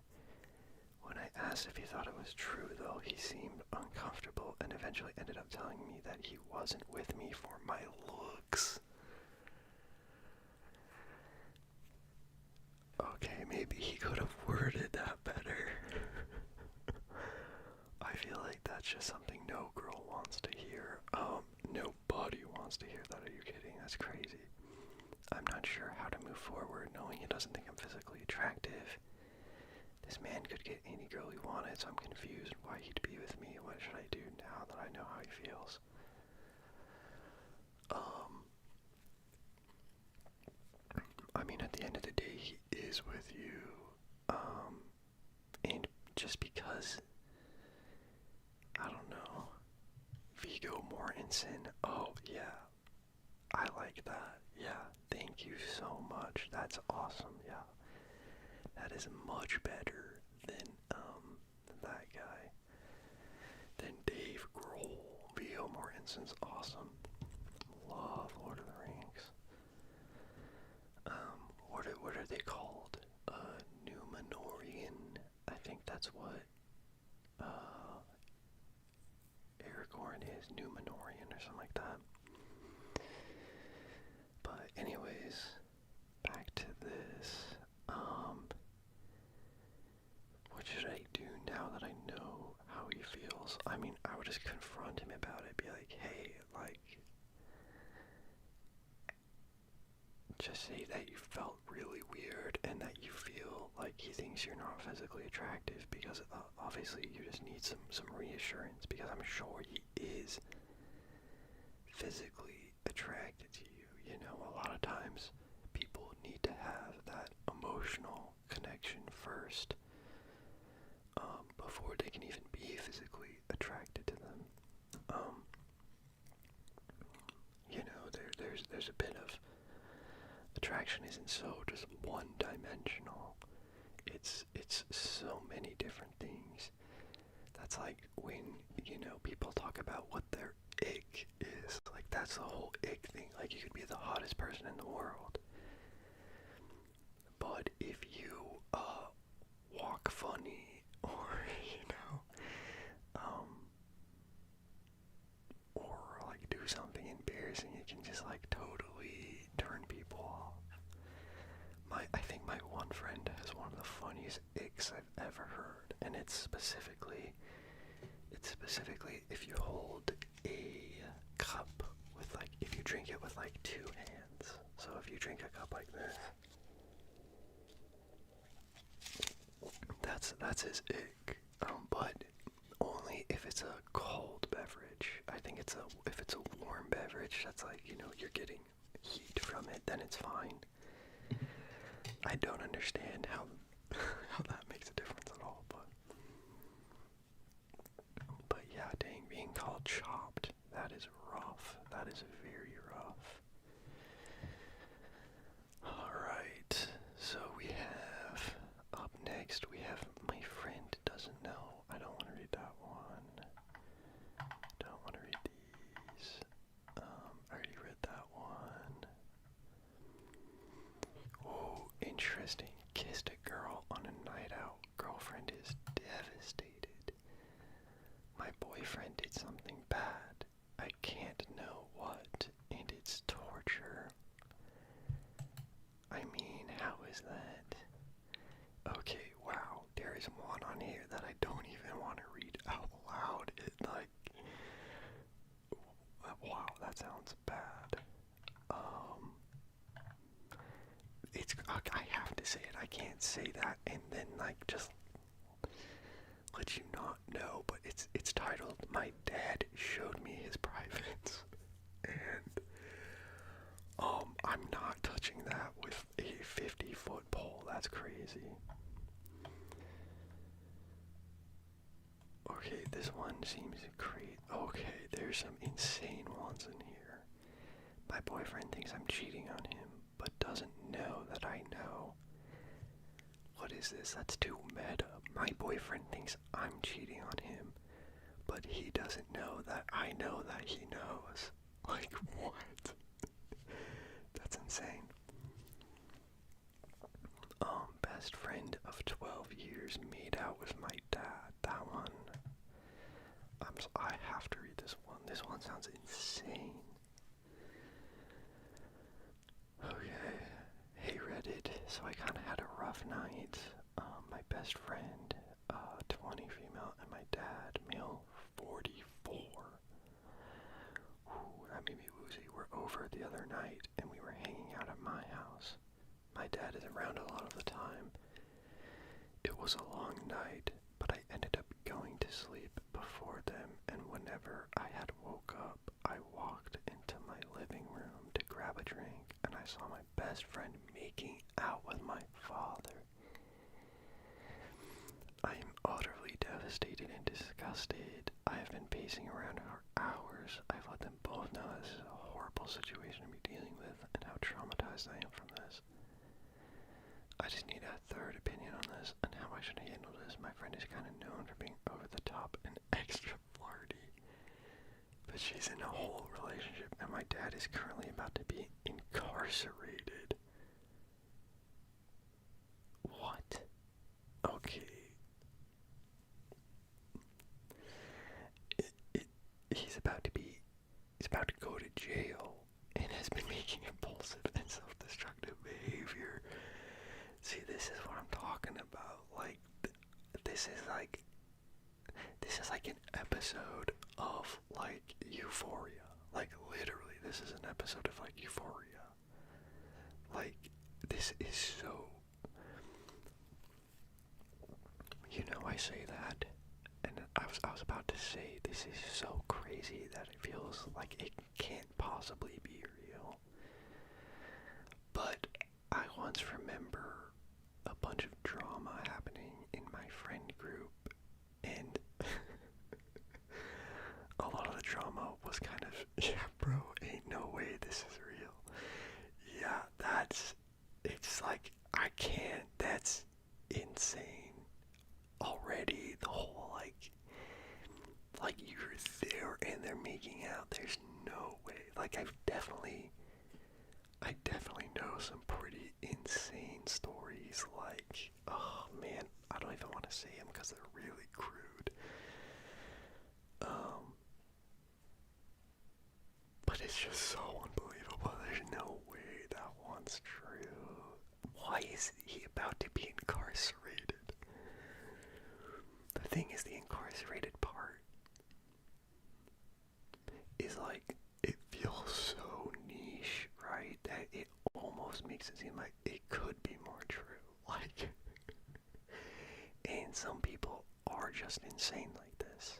When I asked if he thought it was true, though, he seemed uncomfortable and eventually ended up telling me that he wasn't with me for my looks. Okay, maybe he could have worded that better. I feel like that's just something no girl wants to hear. Nobody wants to hear that. Are you kidding? That's crazy. I'm not sure how to move forward knowing he doesn't think I'm physically attractive. This man could get any girl he wanted, so I'm confused why he'd be with me. What should I do now that I know how he feels? I mean, at the end of the day, he is with you. And just because, I don't know, Vigo Mortensen, oh yeah, I like that. Yeah, thank you so much. That's awesome. Yeah, that is much better than that guy. Than Dave Grohl. Vigo Mortensen's awesome. Love Lord of the Rings. What are they called? Numenorian. I think that's what Aragorn is, Numenorian or something like that. But anyways, back to this. What should I do now that I know how he feels? I mean, I would just confront him about it, be like, hey, like, just say that you felt really weird and that you feel like he thinks you're not physically attractive, because obviously you just need some reassurance, because I'm sure he is physically attracted to you. You know, a lot of times people need to have that emotional connection first, before they can even be physically attracted to them. You know, there's a bit of attraction isn't so just one-dimensional. It's so many different things. That's like when, you know, people talk about what their ick is. Like, that's the whole ick thing. Like, you could be the hottest person in the world, but if you walk funny, or you know, or like do something embarrassing, it can just like totally turn people off. I think my one friend has one of the funniest icks I've ever heard, and it's specifically if you hold a cup with, like, if you drink it with like two hands. So if you drink a cup like this, that's his ick. But only if it's a cold beverage. I think if it's a warm beverage that's like, you know, you're getting heat from it, then it's fine. I don't understand how that makes a difference at all, but yeah, dang, being called chopped, that is rough. That is very rough. Alright, so we have, up next, we have my friend doesn't know. I don't want to read that one. Don't want to read these. I already read that one. Oh, interesting. Kissed a girl on a night out. Girlfriend is devastated. My boyfriend did something bad. I can't know what, and it's torture. to say it. I can't say that and then like just let you not know, but it's titled "My Dad Showed Me His Privates," and I'm not touching that with a 50-foot pole. That's crazy. Okay, this one seems crazy. Okay, there's some insane ones in here. My boyfriend thinks I'm cheating on him, but doesn't know that I know. What is this? That's too meta. My boyfriend thinks I'm cheating on him, but he doesn't know that I know that he knows. Like, what? That's insane. Best friend of 12 years made out with my dad. That one. I have to read this one. This one sounds insane. Okay. Hey Reddit. So I kind of had a rough night. My best friend, 20 female, and my dad, male, 44. Ooh, that made me woozy. We're over the other night, and we were hanging out at my house. My dad is around a lot of the time. It was a long night, but I ended up going to sleep before them, and whenever I had woke up, I walked into my living room to grab a drink, and I saw my best friend making out with my father. I am utterly devastated and disgusted. I have been pacing around for hours. I've let them both know this is a horrible situation to be dealing with and how traumatized I am from this. I just need a third opinion on this and how I should handle this. My friend is kind of known for being over the top and extra flirty, but she's in a whole relationship and my dad is currently about to be incarcerated. What? Okay. He's about to go to jail and has been making impulsive and self-destructive behavior. See, this is what I'm talking about. Like, this is like an episode of, like, Euphoria. Like, literally, this is an episode of, like, Euphoria. Like, this is so... You know, I say that, and I was about to say, this is so crazy that it feels like it can't possibly be real. But I once remember a bunch of drama happening in my friend group, and a lot of the drama was kind of, yeah, bro, ain't no way this is real. Yeah, it's like, I can't, that's insane. Already, the whole, like you're there and they're making out, there's no way. Like, I definitely know some pretty insane stories, like, oh man, I don't even want to say them because they're really crude. But it's just so unbelievable. There's no way that one's true. Why is he about to be incarcerated? The thing is, the incarcerated part is like, it feels so niche, right? That it almost makes it seem like it could be more true. Like, and some people are just insane like this.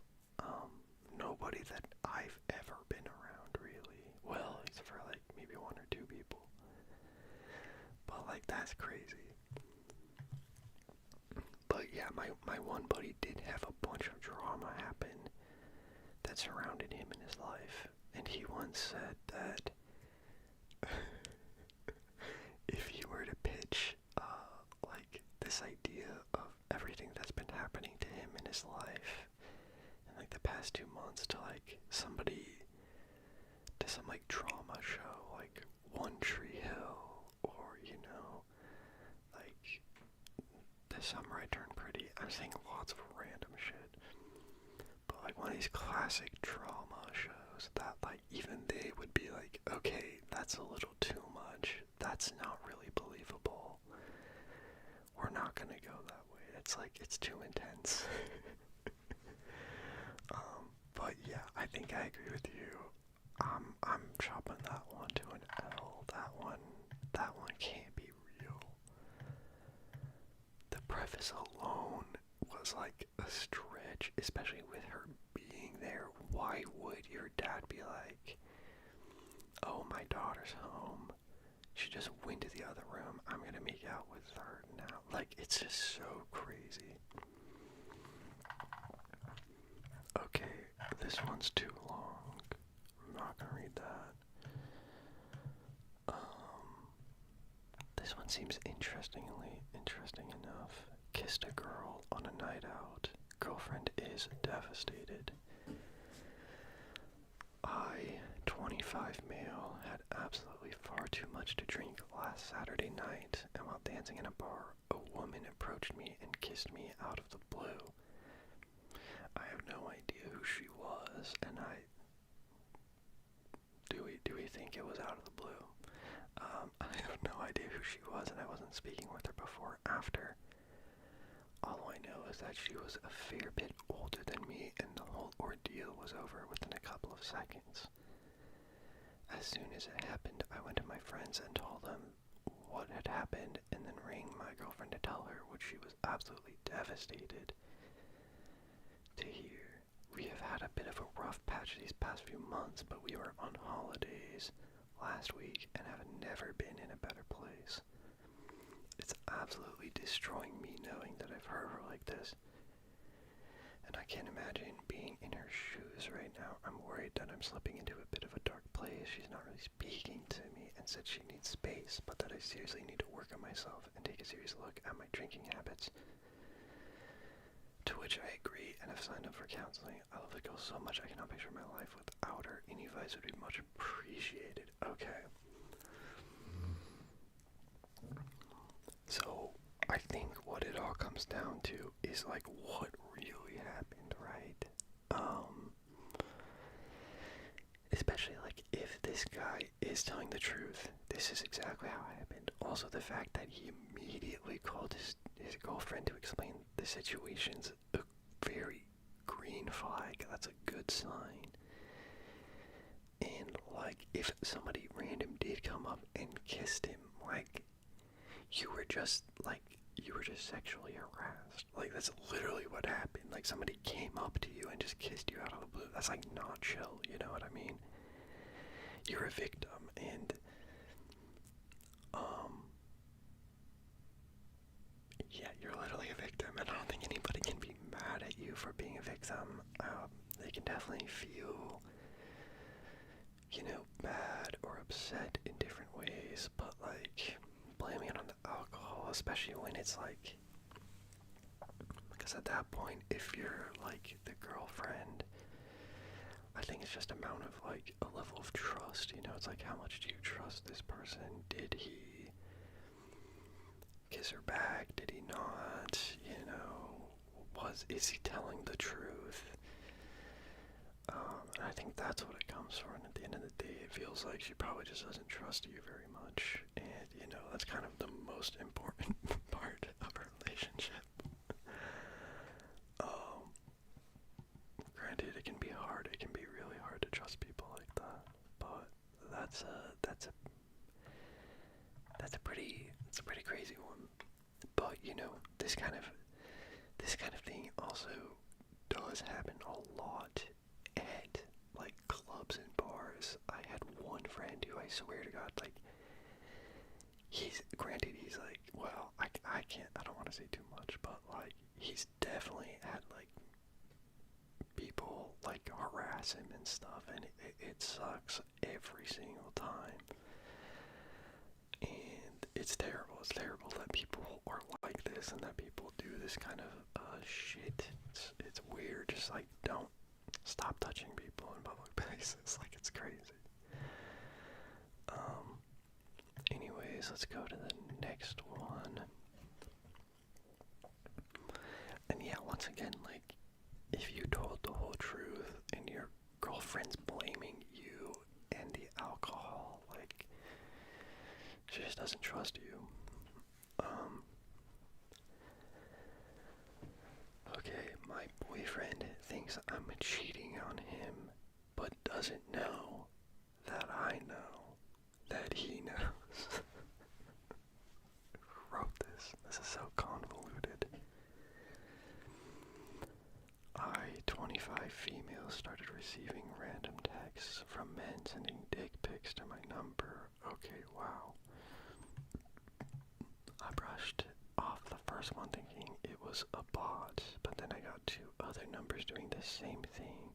Nobody that I've ever been around, really. Well, except for like maybe one or two people. But like, that's crazy. But yeah, my one buddy did have a bunch of drama happen that surrounded him in his life. And he once said that if he were to pitch, like, this idea of everything that's been happening to him in his life in, like, the past 2 months to, like, somebody, to some, like, drama show, like, One Tree Hill, or, you know, like, This Summer I Turned Pretty. I'm saying lots of random shit. But, like, one of these classic drama shows that, like, even they would be like, okay, that's a little too much. That's not really believable. We're not gonna go that way. It's like, it's too intense. But yeah, I think I agree with you. I'm chopping that one to an L. That one can't be real. feels like a stretch, especially with her being there. Why would your dad be like, oh, my daughter's home, she just went to the other room, I'm gonna make out with her now? Like, it's just so crazy. Okay, this one's too long. I'm not gonna read that. This one seems interesting enough. Kissed a girl on a night out. Girlfriend is devastated. I, 25 male, had absolutely far too much to drink last Saturday night, and while dancing in a bar, a woman approached me and kissed me out of the blue. I have no idea who she was, and do we think it was out of the blue? I have no idea who she was, and I wasn't speaking with her before or after. All I know is that she was a fair bit older than me, and the whole ordeal was over within a couple of seconds. As soon as it happened, I went to my friends and told them what had happened, and then rang my girlfriend to tell her, which she was absolutely devastated to hear. We have had a bit of a rough patch these past few months, but we were on holidays last week and have never been in a better place. It's absolutely destroying me knowing that I've hurt her like this, and I can't imagine being in her shoes right now. I'm worried that I'm slipping into a bit of a dark place. She's not really speaking to me and said she needs space, but that I seriously need to work on myself and take a serious look at my drinking habits. To which I agree and have signed up for counseling. I love the girl so much I cannot picture my life without her. Any advice would be much appreciated. Okay. So, I think what it all comes down to is, like, what really happened, right? Especially, like, if this guy is telling the truth, this is exactly how it happened. Also, the fact that he immediately called his girlfriend to explain the situation's a very green flag. That's a good sign. And, like, if somebody random did come up and kissed him, like, you were just sexually harassed. Like, that's literally what happened. Like, somebody came up to you and just kissed you out of the blue. That's, like, not chill, you know what I mean? You're a victim, and, yeah, you're literally a victim, and I don't think anybody can be mad at you for being a victim. They can definitely feel, you know, bad or upset in different ways, but, like, blaming it on the alcohol, especially when it's, like, because at that point, if you're, like, the girlfriend, I think it's just amount of, like, a level of trust, you know? It's like, how much do you trust this person? Did he kiss her back? Did he not? You know, is he telling the truth? And I think that's what it comes from, and at the end of the day, it feels like she probably just doesn't trust you very much, and, you know, that's kind of the most important part of a relationship. Granted, it can be hard. It can be really hard to trust people like that. But that's a pretty crazy one. But, you know, this kind of thing also does happen a lot at, like, clubs and bars. I had one friend who, I swear to God, like, he's like, well, I don't want to say too much, but, like, he's definitely had, like, people, like, harass him and stuff, and it sucks every single time, and it's terrible that people are like this, and that people do this kind of, shit. It's weird. Just, like, don't stop touching people in public places. Like, it's crazy. Anyways, let's go to the next one. And yeah, once again, like, if you told the whole truth and your girlfriend's blaming you and the alcohol, like, she just doesn't trust you. Okay, my boyfriend thinks I'm cheating on him, but doesn't know that I know that he knows. Who wrote this? This is so convoluted. started receiving random texts from men sending dick pics to my number. Okay, wow. I brushed off the first one thinking it was a bot, but then I got 2 other numbers doing the same thing.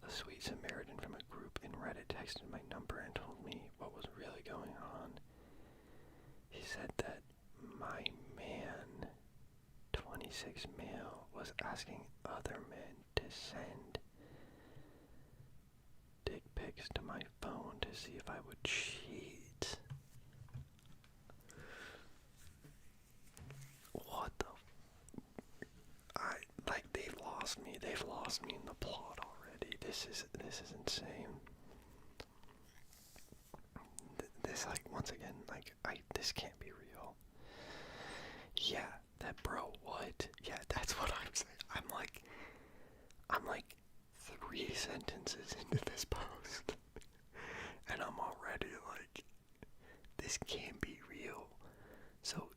A sweet Samaritan from a group in Reddit texted my number and told me what was really going on. He said that my man, 26 male, was asking other men to send dick pics to my phone to see if I would cheat. What the? They've lost me. They've lost me in the plot already. This is insane. This, once again, this can't be real. Yeah, that bro, what? Yeah, that's what I'm saying. I'm like 3 sentences into this post, and I'm already like, this can't be real. So,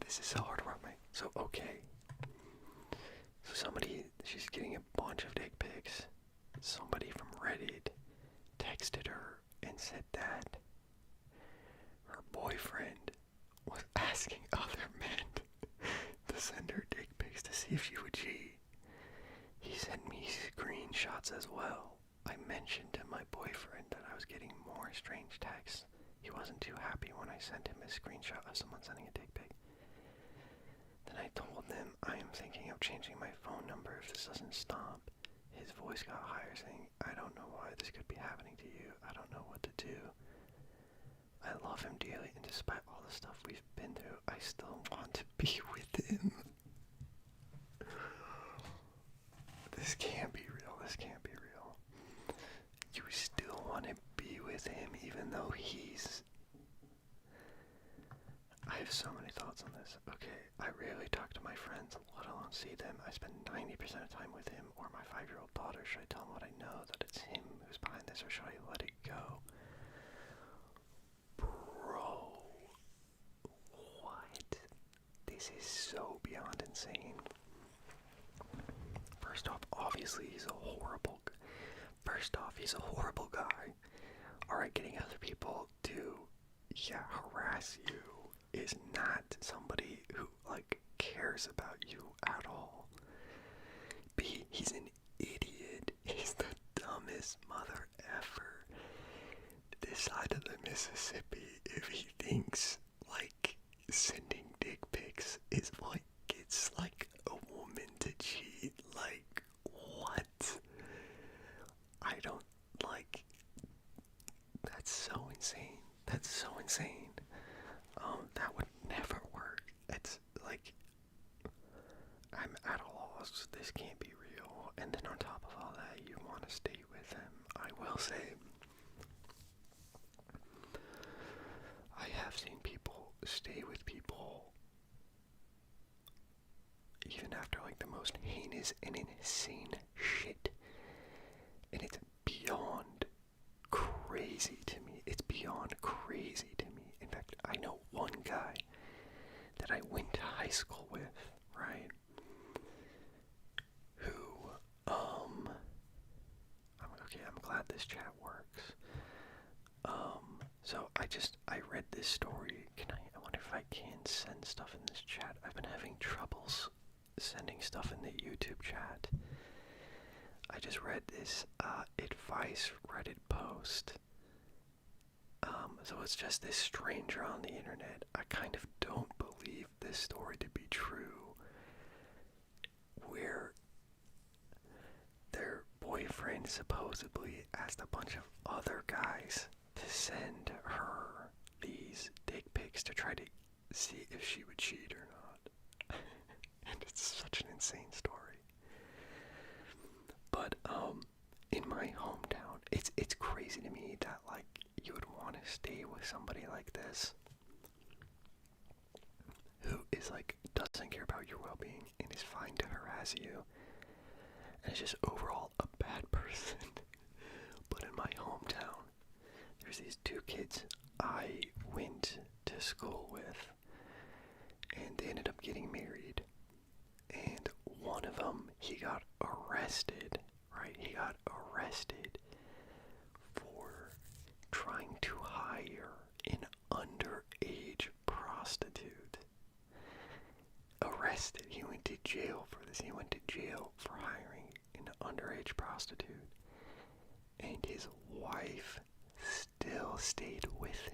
this is so hard to wrap my, so okay. So she's getting a bunch of dick pics. Somebody from Reddit texted her and said that her boyfriend was asking other men to send her dick pics to see if she would cheat. He sent me screenshots as well. I mentioned to my boyfriend that I was getting more strange texts. He wasn't too happy when I sent him a screenshot of someone sending a dick pic. Then I told them I am thinking of changing my phone number if this doesn't stop. His voice got higher, saying, I don't know why this could be happening to you. I don't know what to do. I love him dearly, and despite all the stuff we've been through, I still want to be with him. This can't be real. This can't be real. You still want to be with him, even though he's... I have so many thoughts on this. Okay, I rarely talk to my friends, let alone see them. I spend 90% of time with him or my 5-year-old daughter. Should I tell him what I know, that it's him who's behind this, or should I let it go? Bro, what? This is so beyond insane. First off, obviously he's a horrible guy. Alright, getting other people to, harass you is not somebody who, cares about you at all. B, he's an idiot. He's the dumbest mother ever. This side of the Mississippi, if he thinks, sending dick pics is it's a woman to cheat, what? I don't, that's so insane. That's so insane. That would never work. It's I'm at a loss. This can't be real. And then on top of all that, you want to stay with him. I will say, I have seen people stay with people even after the most heinous and insane shit. And it's beyond crazy to me. It's beyond crazy to me. In fact, I know one guy that I went to high school with, right? Who, I'm glad this chat works. So I read this story. I wonder if I can send stuff in this chat. I've been having troubles sending stuff in the YouTube chat. I just read this advice Reddit post. So it's just this stranger on the internet. I kind of don't believe this story to be true, where their boyfriend supposedly asked a bunch of other guys to send her these dick pics to try to see if she would cheat or not. And it's such an insane story. But in my hometown, it's crazy to me that you would want to stay with somebody like this, who is doesn't care about your well-being and is fine to harass you, and is just overall a bad person. But in my hometown, there's these 2 kids I went to school with, and they ended up getting married. And one of them he got arrested, right? He got arrested for trying to hire an underage prostitute. Arrested. He went to jail for this. He went to jail for hiring an underage prostitute. And his wife still stayed with him.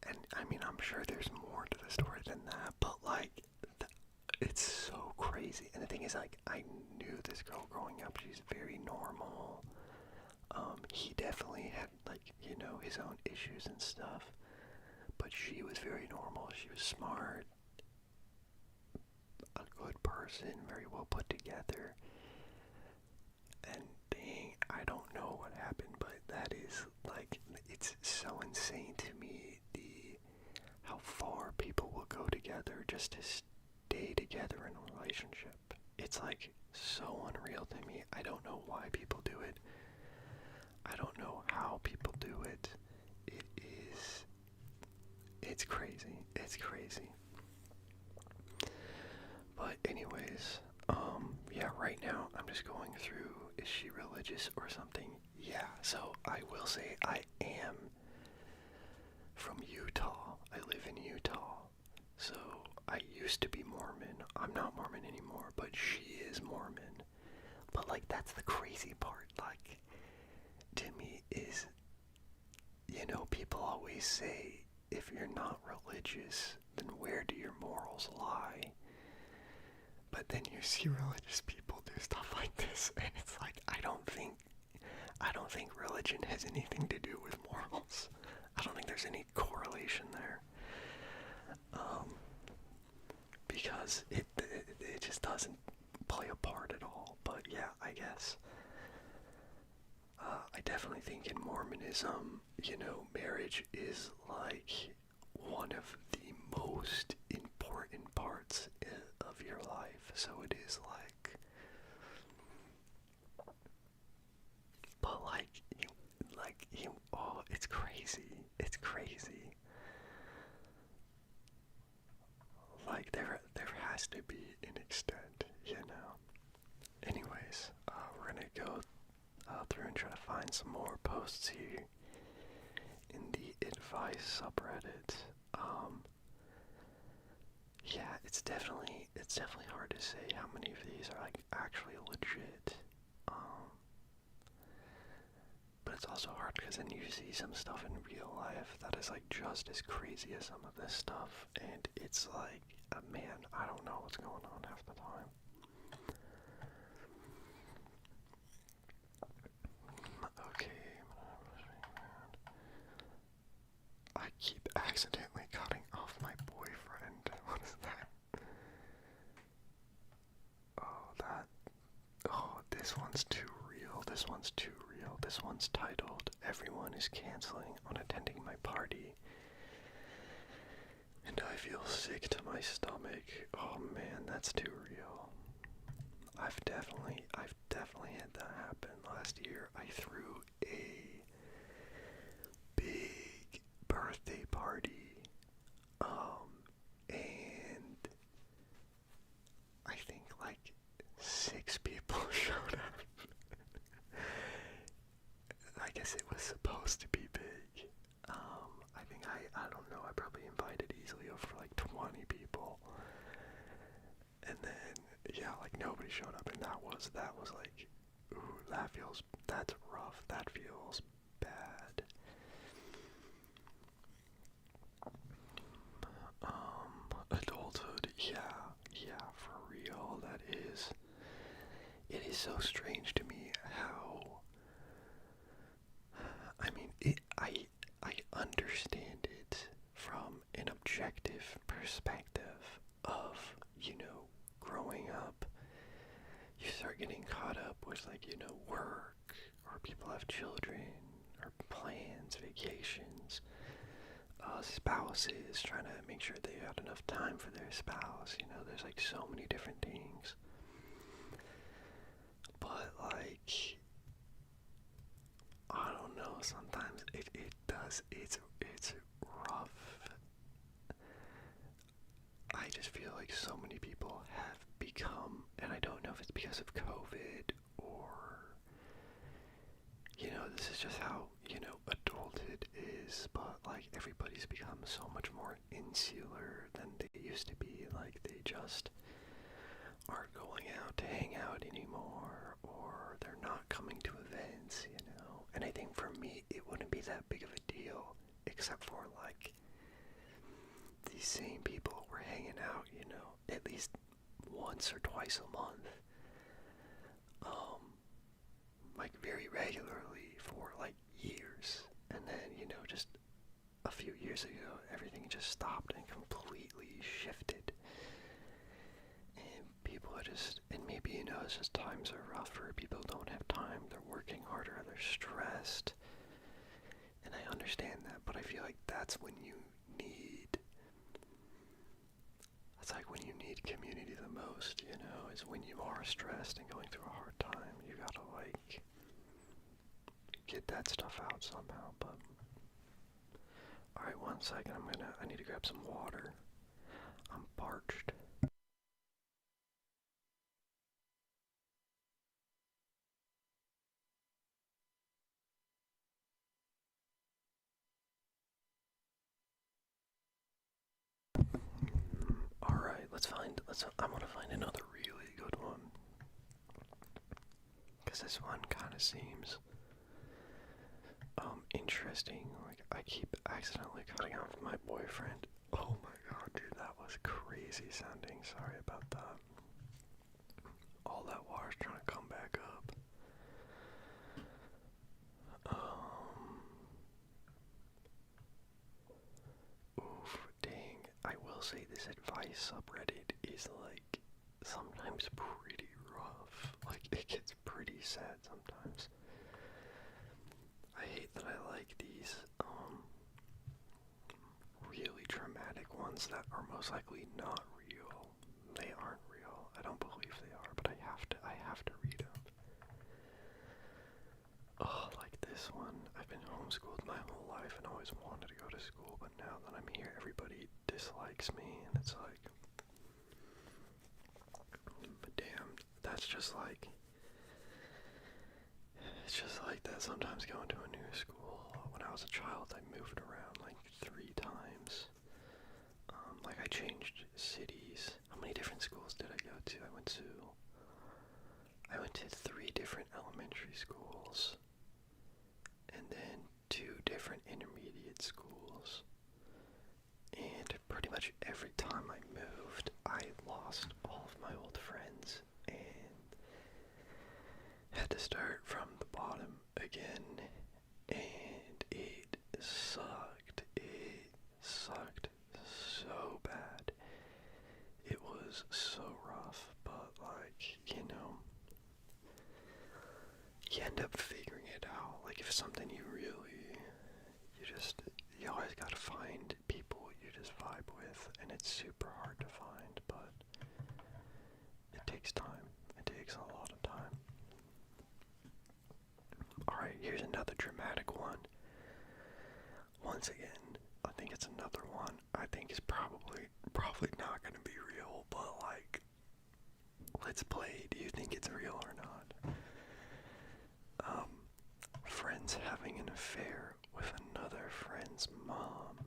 And I mean, I'm sure there's more to the story than that, but like, it's so crazy. And the thing is, like, I knew this girl growing up. She's very normal. He definitely had, like, you know, his own issues and stuff, but she was very normal. She was smart, a good person, very well put together. And dang, I don't know what happened, but that is, like, it's so insane to me, how far people will go together just to stay together in a relationship. It's, like, so unreal to me. I don't know why people do it. I don't know how people do it. It's crazy. It's crazy. But anyways, yeah, right now I'm just going through, is she religious or something? Yeah, so I will say I am from Utah. I live in Utah. So I used to be Mormon. I'm not Mormon anymore, but she is Mormon. But like, that's the crazy part, like, to me is, you know, people always say, if you're not religious, then where do your morals lie? But then you see religious people do stuff like this, and it's like, I don't think religion has anything to do with morals. I don't think there's any correlation there. Because it just doesn't play a part at all. But yeah, I guess. I definitely think in Mormonism, you know, marriage is like one of the most important parts of your life. So it is like, but oh, it's crazy. It's crazy. Like, there has to be an extent, you know. Anyways, we're gonna go through and try to find some more posts here in the advice subreddit. Yeah, it's definitely hard to say how many of these are like actually legit. But it's also hard because then you see some stuff in real life that is like just as crazy as some of this stuff, and it's like, man, I don't know what's going on half the time. Okay. I keep accidentally cutting off my boyfriend. What is that? Oh, this one's too real. This one's too real. This one's titled, "Everyone is canceling on attending my party, and I feel sick to my stomach." Oh man, that's too real. I've definitely had that happen. Last year, I threw a big birthday party, and I think like 6 people showed up. I guess it was supposed to be big. I think I don't know, I probably invited easily over like 20 people. And then, yeah, like nobody showed up, and that was like, ooh, that's rough, that feels bad. Adulthood, yeah, for real, it is so strange to me how, I mean, I understand it from an objective perspective of, you know, growing up, you start getting caught up with, like, you know, work, or people have children, or plans, vacations, spouses, trying to make sure they have enough time for their spouse, you know, there's like so many different things. But like, I don't know, sometimes it's rough. this is just how, adulthood is, but, like, everybody's become so much more insular than they used to be. Like, they just aren't going out to hang out anymore, or they're not coming to events. And I think for me, it wouldn't be that big of a deal, except for, like, these same people were hanging out, at least once or twice a month. Like, very regularly for, like, years. And then, just a few years ago, everything just stopped and completely shifted. And people are just, and maybe, it's just times are rougher, people don't have time, they're working harder, they're stressed. And I understand that, but I feel like that's when you need, that's like when you need community the most, is when you are stressed and going through a hard time. You gotta, like, get that stuff out somehow. But alright, 1 second, I need to grab some water. I'm parched. Alright, I want to find another really good one. Because this one kind of seems interesting. Like, I keep accidentally cutting off my boyfriend. Oh my god, dude, that was crazy sounding. Sorry about that. All that water's trying to come back up. Oof, dang. I will say this advice subreddit is, like, sometimes pretty rough. Like, it gets pretty sad sometimes. I hate that I like these, really dramatic ones that are most likely not real. They aren't real. I don't believe they are, but I have to read them. Oh, like this one. I've been homeschooled my whole life and always wanted to go to school, but now that I'm here, everybody dislikes me, and it's like, but damn, that's just like, it's just like that sometimes going to a new school. When I was a child, I moved around like 3 times. Like, I changed cities. How many different schools did I go to? I went to 3 different elementary schools, and then 2 different intermediate schools. And pretty much every time I moved, I lost all of my old friends and had to start from the bottom again, and it sucked. It sucked so bad. It was so rough, but, like, you end up figuring it out. Like, if something you always gotta find people you just vibe with, and it's super hard to find, but it takes time. It takes a lot of time. Alright, here's another dramatic one. Once again, I think it's another one I think is probably not gonna be real, but, like, let's play. Do you think it's real or not? Friends having an affair with another friend's mom.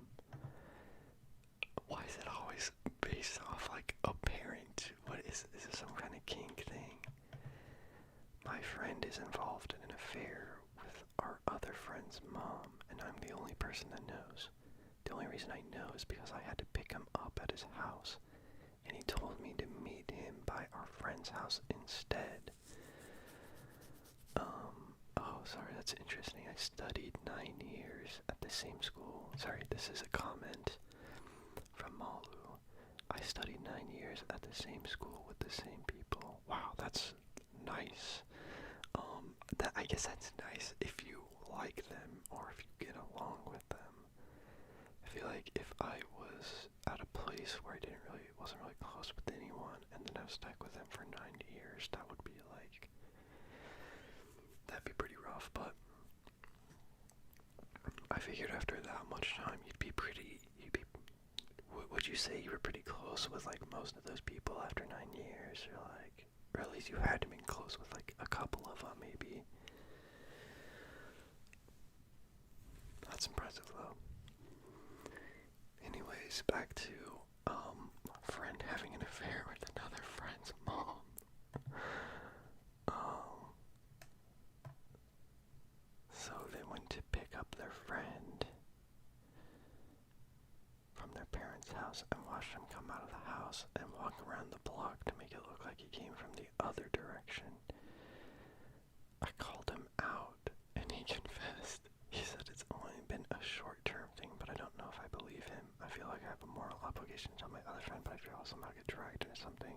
Why is it always based off, like, a parent? What is this some kind of kink thing? My friend is involved in an affair with our other friend's mom, and I'm the only person that knows. The only reason I know is because I had to pick him up at his house, and he told me to meet him by our friend's house instead. Oh, sorry, that's interesting. I studied 9 years at the same school. Sorry, this is a comment from Malu. I studied 9 years at the same school with the same people. Wow, that's nice. I guess that's nice if you like them or if you get along with them. I feel like if I was at a place where I wasn't really close with anyone, and then I was stuck with them for 9 years, that would be like, that'd be pretty rough. But I figured after that much time, would you say you were pretty close with, like, most of those people after 9 years, or at least you had to be close with, like, a couple of them, maybe? That's impressive, though. Anyways, back to a friend having an affair with another friend's mom. So they went to pick up their friend from their parents' house and watched him come out of the house and walk around the block to make it look like he came from the other direction. I called him out and he confessed. He said it's only been a short-term thing, but I don't know if I believe him. I feel like I have a moral obligation to tell my other friend, but I fear I'll somehow get dragged into something.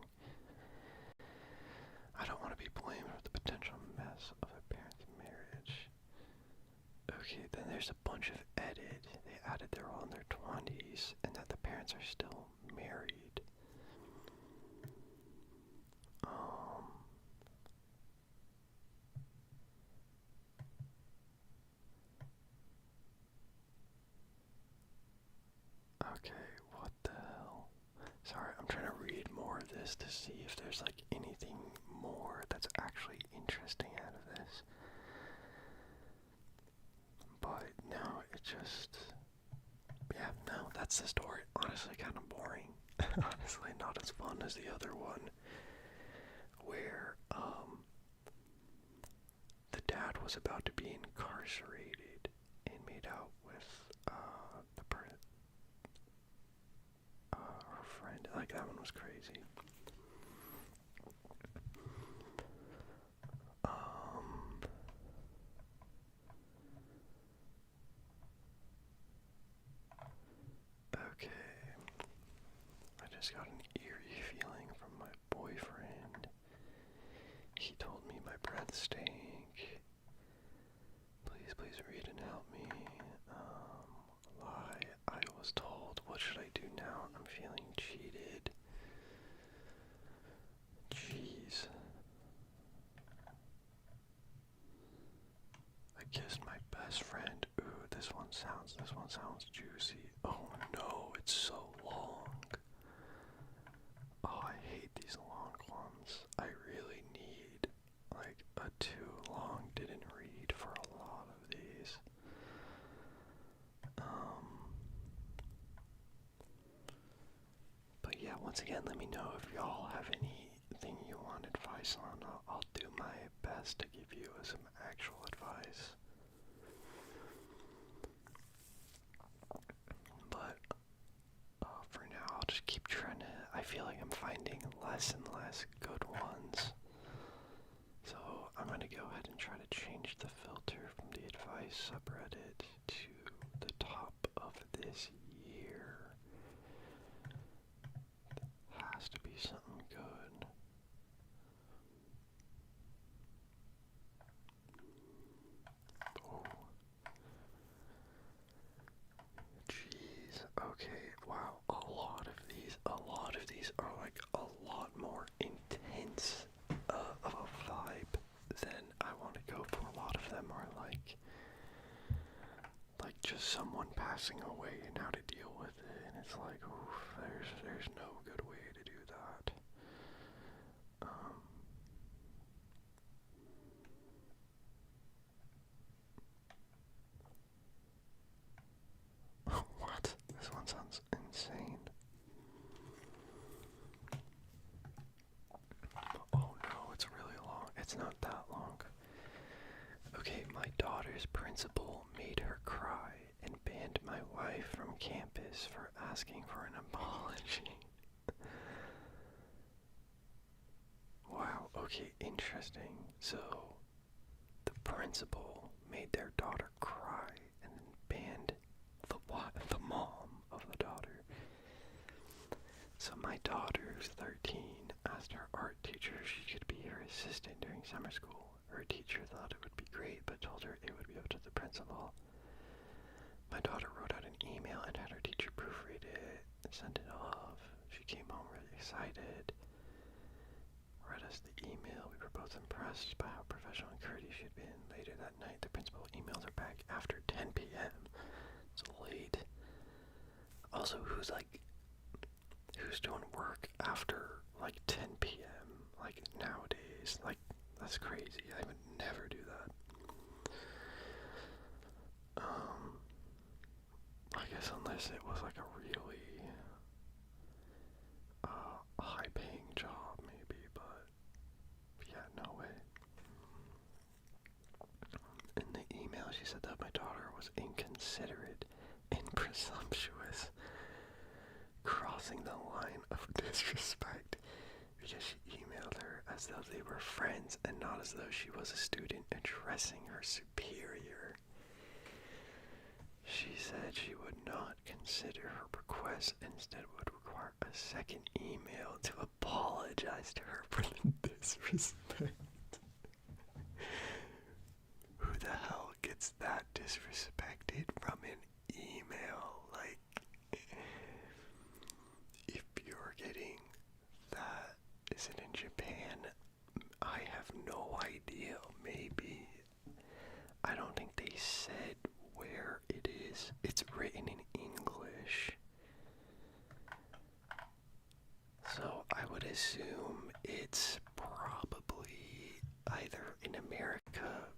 I don't want to be blamed for the potential mess of a parent's marriage. Okay, then there's a bunch of edit. They added they're all in their 20s and that the parents are still married. Okay, what the hell? Sorry, I'm trying to read more of this to see if there's like anything more that's actually interesting out of this. But no, it just, yeah, no, that's the story. Honestly, kind of boring. Honestly, not as fun as the other one, where the dad was about to be incarcerated and made out with her friend. Like, that one was crazy. Okay. I just got an eerie feeling from my boyfriend. He told me my breath stank. Please read and help me. Lie. I was told. What should I do now? I'm feeling cheated. Jeez. I kissed my best friend. Ooh, this one sounds juicy. Oh no, it's so long. Oh, I hate these long ones. I really need like a too long didn't read for a lot of these. But yeah, once again, let me know if y'all have anything you want advice on. I'll do my best to give you some actual advice. But for now, I'll just keep trying to. I feel like I'm finding less and less good ones. So I'm going to go ahead and try to change the filter from the advice subreddit to the top of this year. Has to be something good. Oh. Jeez. Okay. Wow. A lot of these are like a lot more intense of a vibe than I want to go for. A lot of them are like just someone passing away and how to deal with it, and it's like, oof, there's no good way to do that. What? This one sounds insane. Oh no, it's really long. It's not that long. Okay, my daughter's principal made her cry and banned my wife from campus for asking for an apology. Wow, okay, interesting. So, the principal made their daughter cry and then banned the mom of the daughter. So my daughter, who's 13, asked her art teacher if she could be her assistant during summer school. Her teacher thought it would be great, but told her it would be up to the principal. My daughter wrote out an email and had her teacher proofread it and send it off. She came home really excited, read us the email. We were both impressed by how professional and courteous she had been. Later that night, the principal emailed her back after 10 p.m. It's late. Also, who's doing work after like 10 p.m. like nowadays? Like, that's crazy. I would never do that. she said that my daughter was inconsiderate and presumptuous, crossing the line of disrespect because she emailed her as though they were friends and not as though she was a student addressing her superior. She said she would not consider her request, instead would require a second email to apologize to her for the disrespect. Who the hell gets that disrespected from an email? Like, if you're getting that, is it in Japan? I have no idea. Maybe. I don't think they said where it is. It's written in English. So I would assume it's probably either in America,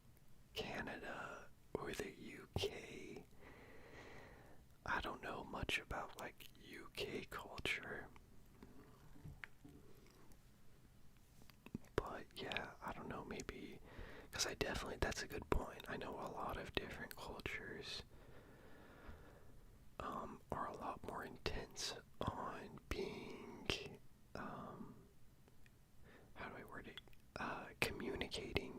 Canada, or the UK. I don't know much about like UK culture. But yeah, I don't know, maybe, because that's a good point. I know a lot of different cultures are a lot more intense on being, how do I word it, communicating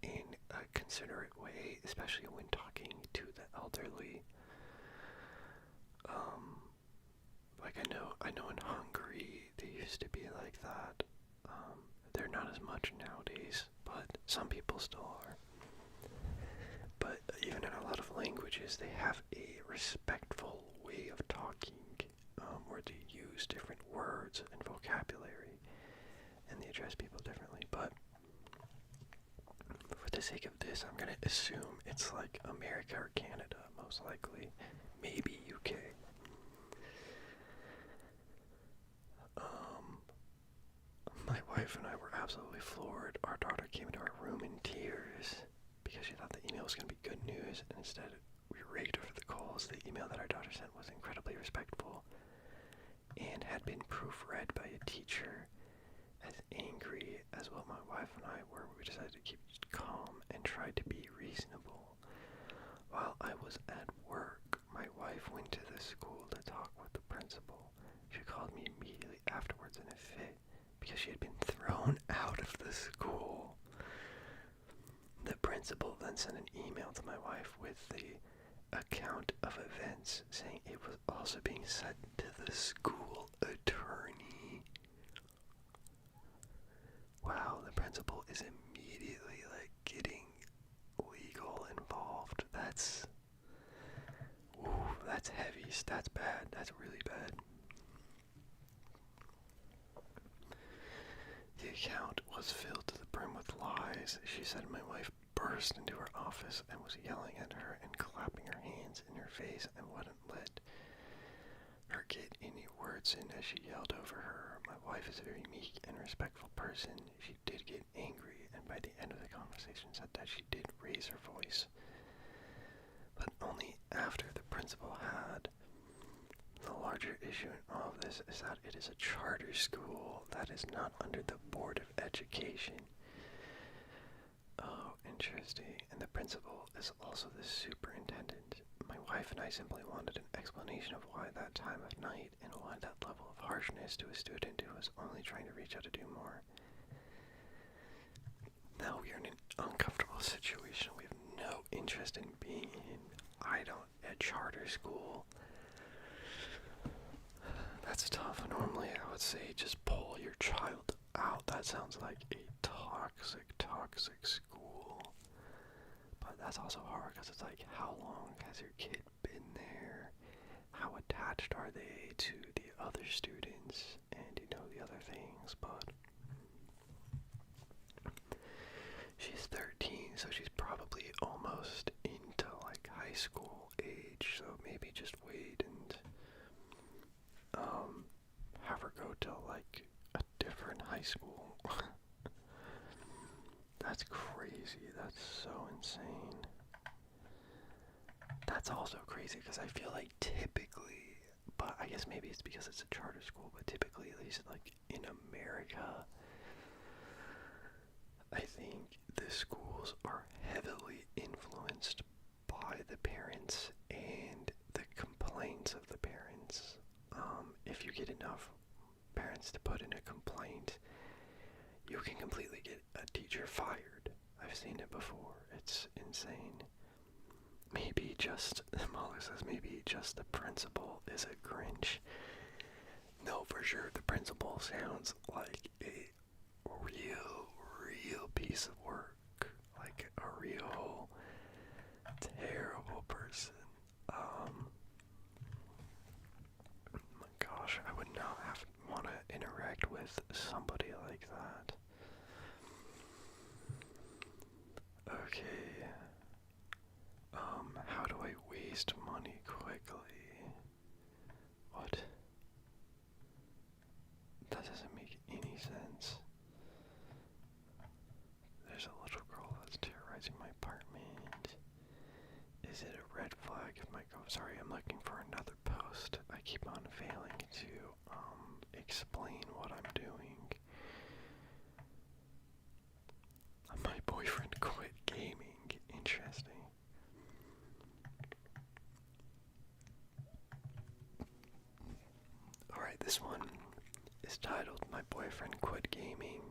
in a considerate way, especially when talking to the elderly. Like I know in Hungary they used to be like that. They're not as much nowadays, but some people still are. But even in a lot of languages, they have a respectful way of talking, where they use different words and vocabulary, and they address people differently. But for the sake of this, I'm gonna assume it's like America or Canada, most likely, maybe UK. My wife and I were absolutely floored. Our daughter came into our room in tears because she thought the email was going to be good news, and instead we raked over the coals. The email that our daughter sent was incredibly respectful and had been proofread by a teacher. As angry as what my wife and I were, we decided to keep calm and tried to be reasonable. While I was at work, my wife went to the school to talk with the principal. She called me immediately afterwards in a fit because she had been thrown out of the school. The principal then sent an email to my wife with the account of events, saying it was also being sent to the school attorney. Wow, the principal is immediately like getting legal involved. That's heavy. That's bad. That's really bad. The account was filled to the brim with lies. She said my wife burst into her office and was yelling at her and clapping her hands in her face and wouldn't let her get any words in as she yelled over her. My wife is a very meek and respectful person. She did get angry, and by the end of the conversation said that she did raise her voice, but only after the principal had. The larger issue in all of this is that it is a charter school that is not under the Board of Education. Oh, interesting. And the principal is also the superintendent. My wife and I simply wanted an explanation of why that time of night and why that level of harshness to a student who was only trying to reach out to do more. Now we are in an uncomfortable situation we have no interest in being in. A charter school. That's tough. Normally I would say just pull your child out. That sounds like a toxic school. But that's also hard because it's like, how long has your kid been there? How attached are they to the other students and the other things? But she's 13, so she's probably almost into like high school age, so maybe just wait and have her go to like a different high school. That's crazy. That's so insane. That's also crazy because I feel like typically, but I guess maybe it's because it's a charter school, but typically, at least like in America, I think the schools are heavily influenced the parents and the complaints of the parents. If you get enough parents to put in a complaint, you can completely get a teacher fired. I've seen it before. It's insane. Maybe just, Mahler says, maybe just the principal is a Grinch. No, for sure, the principal sounds like a real piece of work. Like a real terrible person. My gosh, I would not want to interact with somebody like that. Okay. How do I waste money quickly? What? That doesn't make any sense. There's a little girl that's terrorizing my apartment. Is it a red flag if my sorry, I'm looking for another post. I keep on failing to explain what I'm doing. My boyfriend quit gaming. Interesting. Alright, this one is titled My Boyfriend Quit Gaming.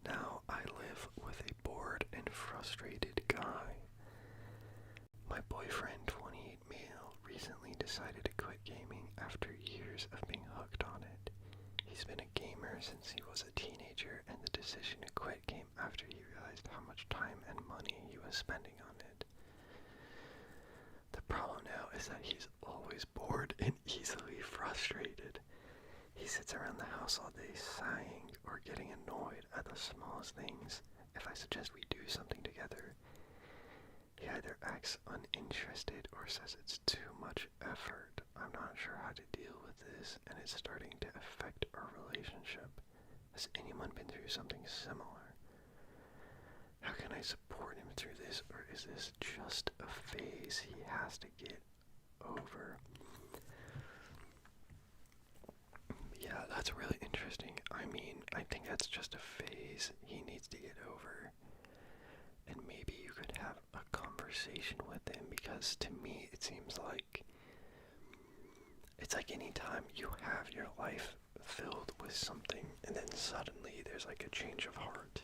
Now I live with a bored and frustrated guy. My boyfriend, 28 male, recently decided to quit gaming after years of being hooked on it. He's been a gamer since he was a teenager, and the decision to quit came after he realized how much time and money he was spending on it. The problem now is that he's always bored and easily frustrated. He sits around the house all day sighing or getting annoyed at the smallest things. If I suggest we do something together, he either acts uninterested or says it's too much effort. I'm not sure how to deal with this, and it's starting to affect our relationship. Has anyone been through something similar? How can I support him through this, or is this just a phase he has to get over? Yeah, that's really interesting. I mean, I think that's just a phase he needs to get over. And maybe you could have a conversation with him, because to me it seems like it's like any time you have your life filled with something and then suddenly there's like a change of heart.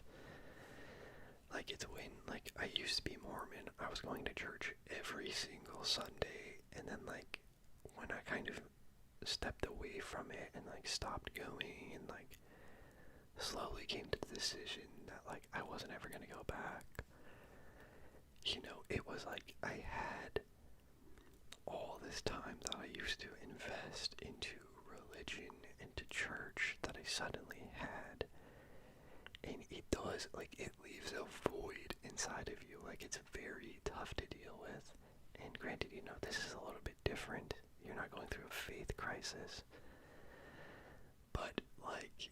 Like it's when, like, I used to be Mormon, I was going to church every single Sunday, and then like when I kind of stepped away from it and like stopped going and like slowly came to the decision that like I wasn't ever gonna go back. You know, it was like I had all this time that I used to invest into religion, into church, that I suddenly had. And it does, like, it leaves a void inside of you. Like, it's very tough to deal with. And granted, you know, this is a little bit different. You're not going through a faith crisis. But, like,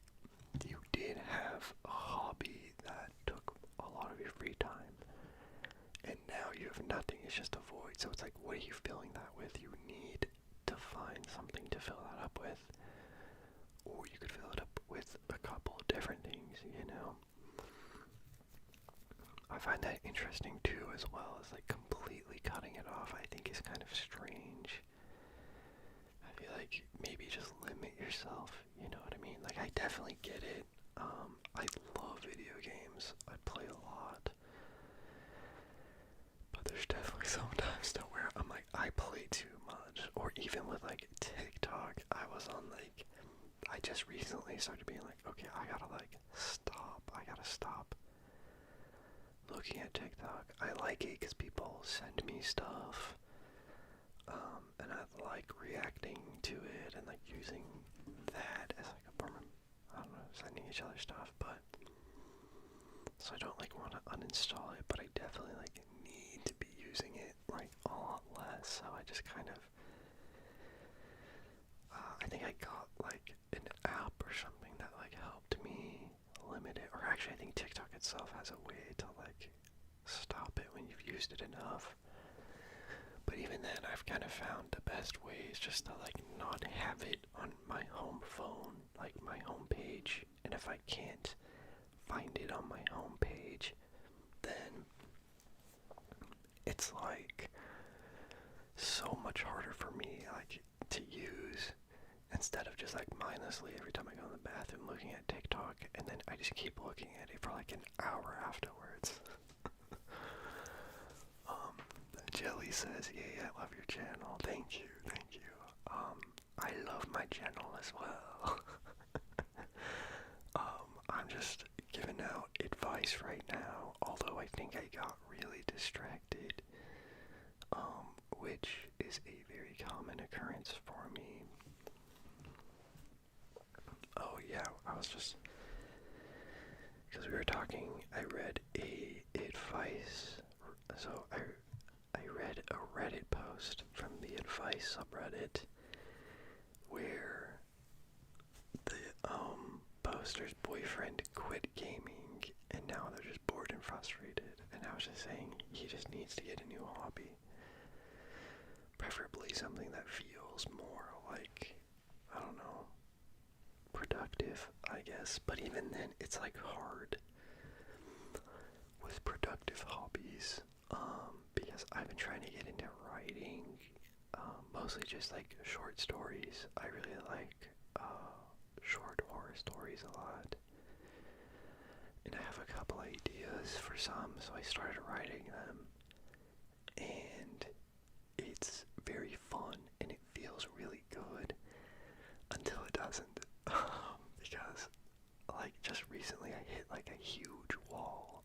you did have a hobby that took a lot of your free time. And now you have nothing, it's just a void. So it's like, what are you filling that with? You need to find something to fill that up with. Or you could fill it up with a couple of different things, you know? I find that interesting too, as well as like completely cutting it off. I think is kind of strange. I feel like maybe just limit yourself, you know what I mean? Like, I definitely get it. I love video games. I play a lot. But there's definitely sometimes to where I'm like, I play too much. Or even with like TikTok, I was on like, I just recently started being like, okay, I gotta like stop. I gotta stop looking at TikTok. I like it because people send me stuff. And I like reacting to it and like using that as like a form of, I don't know, sending each other stuff. But so I don't like want to uninstall it, but I definitely like need to be using it like a lot less. So I just kind of, I think I got like an app or something that like helped me limit it. Or actually, I think TikTok itself has a way to like stop it when you've used it enough. But even then, I've kind of found the best ways just to like not have it on my home phone, like my home page. And if I can't find it on my home page, then it's like so much harder for me like to use, instead of just like mindlessly every time I go in the bathroom looking at TikTok, and then I just keep looking at it for like an hour afterwards. Jelly says, yeah, I love your channel. Thank you. I love my channel as well. I'm just giving out advice right now, although I think I got really distracted, which is a very common occurrence for me. Oh yeah, I was just, because we were talking, I read a advice, so I read a Reddit post from the advice subreddit where the poster's boyfriend quit gaming and now they're just bored and frustrated, and I was just saying he just needs to get a new hobby, preferably something that feels more like, I don't know, productive, I guess. But even then, it's like hard with productive hobbies, because I've been trying to get into writing, mostly just like short stories. I really like short horror stories a lot, and I have a couple ideas for some, so I started writing them, and it's very fun and it feels really good until it doesn't. Because like just recently I hit like a huge wall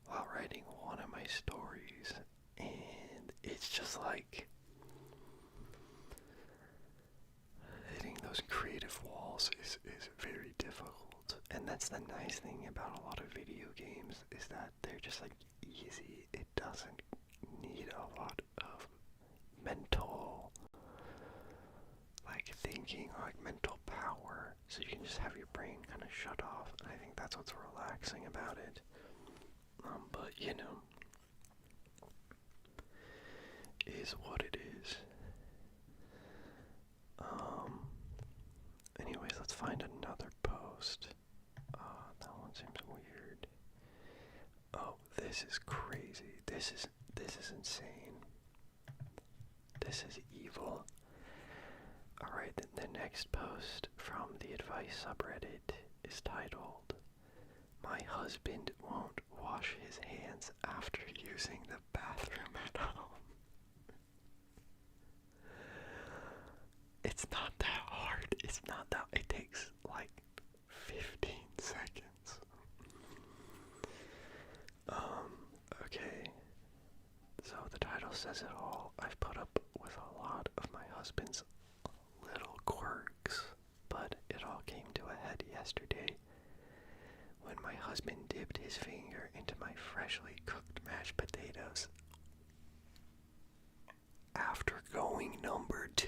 while writing one of my stories, and it's just like hitting those creative walls is very difficult. And that's the nice thing about a lot of video games, is that they're just like easy. It doesn't need a lot of mental like thinking or like mental power, so you can just have your brain kind of shut off, and I think that's what's relaxing about it. But you know, is what it is. Anyways, let's find another post. That one seems weird. Oh, this is crazy. This is insane. This is evil. Alright, the next post from the advice subreddit is titled, "My husband won't wash his hands after using the bathroom at home." It's not that hard. It's not that, it takes like 15 seconds. Okay. So the title says it all. I've put up with a lot of my husband's little quirks, but it all came to a head yesterday when my husband dipped his finger into my freshly cooked mashed potatoes after going number 2.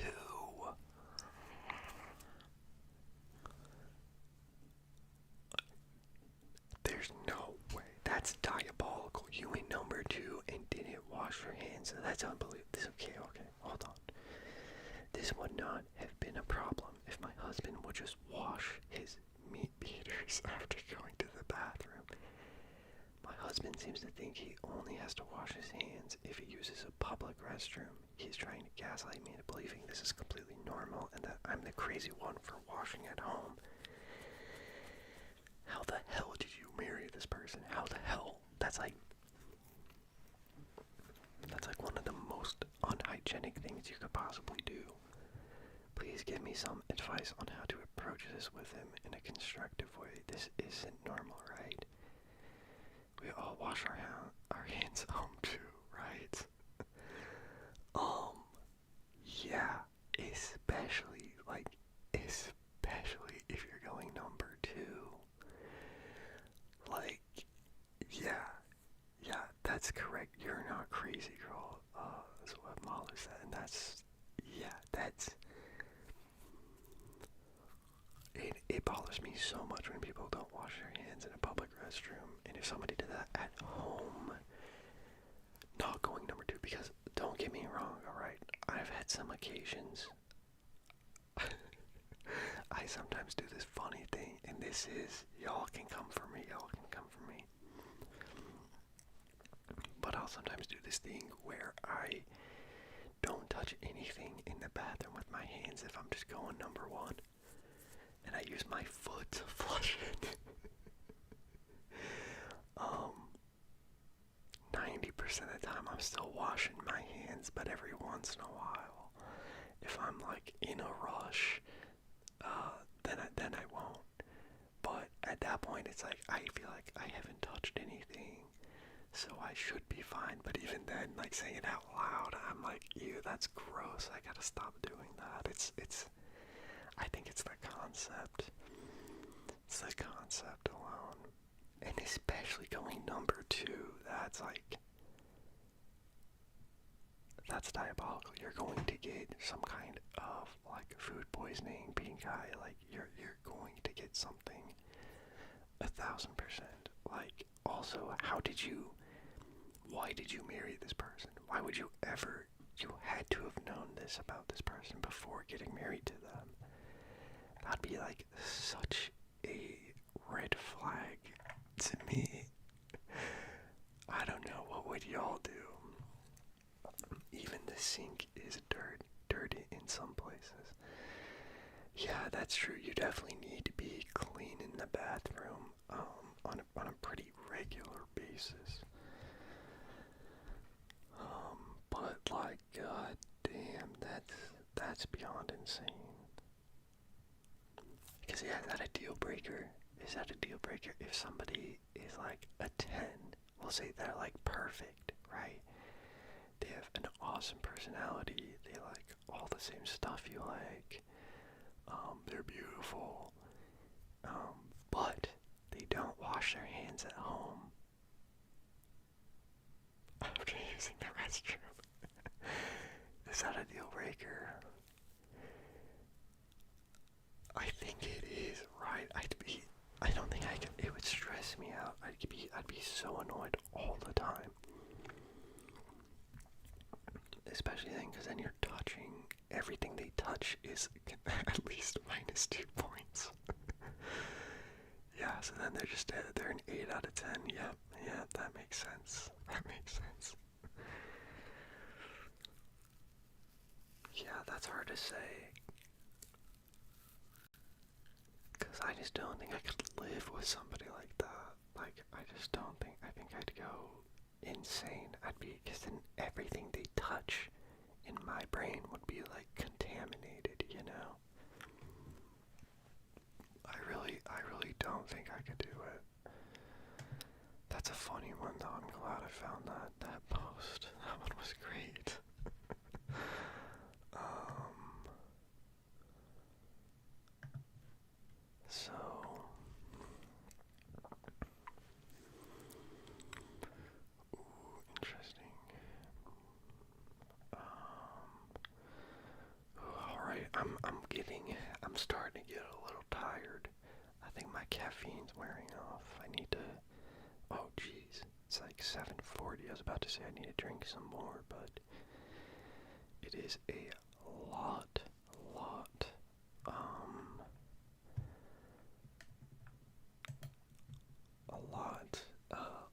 There's no way. That's diabolical. You went number 2 and didn't wash your hands. That's unbelievable. Okay, hold on. This would not have been a problem if my husband would just wash his meat beaters after going to the bathroom. My husband seems to think he only has to wash his hands if he uses a public restroom. He's trying to gaslight me into believing this is completely normal and that I'm the crazy one for washing at home. How the hell did you marry this person? How the hell? That's like one of the most unhygienic things you could possibly do. Please give me some advice on how to approach this with him in a constructive way. This isn't normal, right? We all wash our hands home too, right? Yeah, especially if you're going number 2. Like, yeah, that's correct. You're not crazy, girl. That's what Mahler said, and that's it bothers me so much when people don't wash their hands in a public restroom, and if somebody did that at home, not going number 2, because don't get me wrong, alright, I've had some occasions, I sometimes do this funny thing, and this is, y'all can come for me, but I'll I'll sometimes do this thing where I don't touch anything in the bathroom with my hands if I'm just going number one. And I use my foot to flush it. 90% of the time I'm still washing my hands, but every once in a while, if I'm like in a rush, then I won't. But at that point, it's like I feel like I haven't touched anything, so I should be fine. But even then, like saying it out loud, I'm like, ew, that's gross. I gotta stop doing that. I think it's the concept. It's the concept alone. And especially going number two, that's diabolical. You're going to get some kind of like food poisoning, pink eye, like you're going to get something 1,000%. Like, also, why did you marry this person? Why would you had to have known this about this person before getting married to them. That'd be like such a red flag to me. I don't know, what would y'all do? Even the sink is dirty in some places. Yeah, that's true. You definitely need to be clean in the bathroom on a pretty regular basis. But like, god damn, that's beyond insane. Because yeah, is that a deal breaker? Is that a deal breaker if somebody is like a 10? We'll say they're like perfect, right? They have an awesome personality. They like all the same stuff you like. They're beautiful. But they don't wash their hands at home. After using the restroom. Is that a deal breaker? I think it is, right? I don't think I could, it would stress me out. I'd be so annoyed all the time. Especially then, because then you're touching, everything they touch is at least -2 points. Yeah, so then they're an 8 out of 10. Yeah, that makes sense. That makes sense. Yeah, that's hard to say. Because I just don't think I could live with somebody like that. Like, I just don't think, I think I'd go insane. Because then everything they touch in my brain would be like contaminated, you know? I really don't think I could do it. That's a funny one though. I'm glad I found that post. That one was great. So interesting. Alright, I'm starting to get a little tired. I think my caffeine's wearing off. I need to, oh jeez, it's like 7:40. I was about to say I need to drink some more, but it is a lot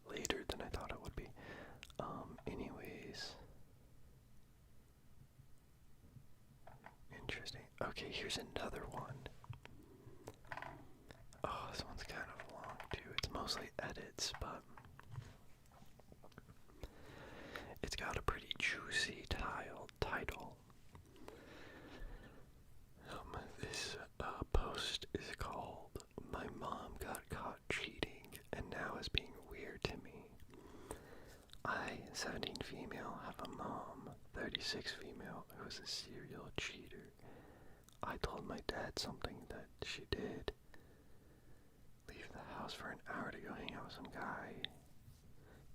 later than I thought it would be. Anyways, interesting. Okay, here's another one. Oh, this one's kind of long too. It's mostly edits, but it's got a pretty juicy title. This post is called "My Mom Got Caught Cheating and Now Is Being Weird to Me." I, 17 female, have a mom, 36 female, who is a serial cheater. I told my dad something that she did. Leave the house for an hour to go hang out with some guy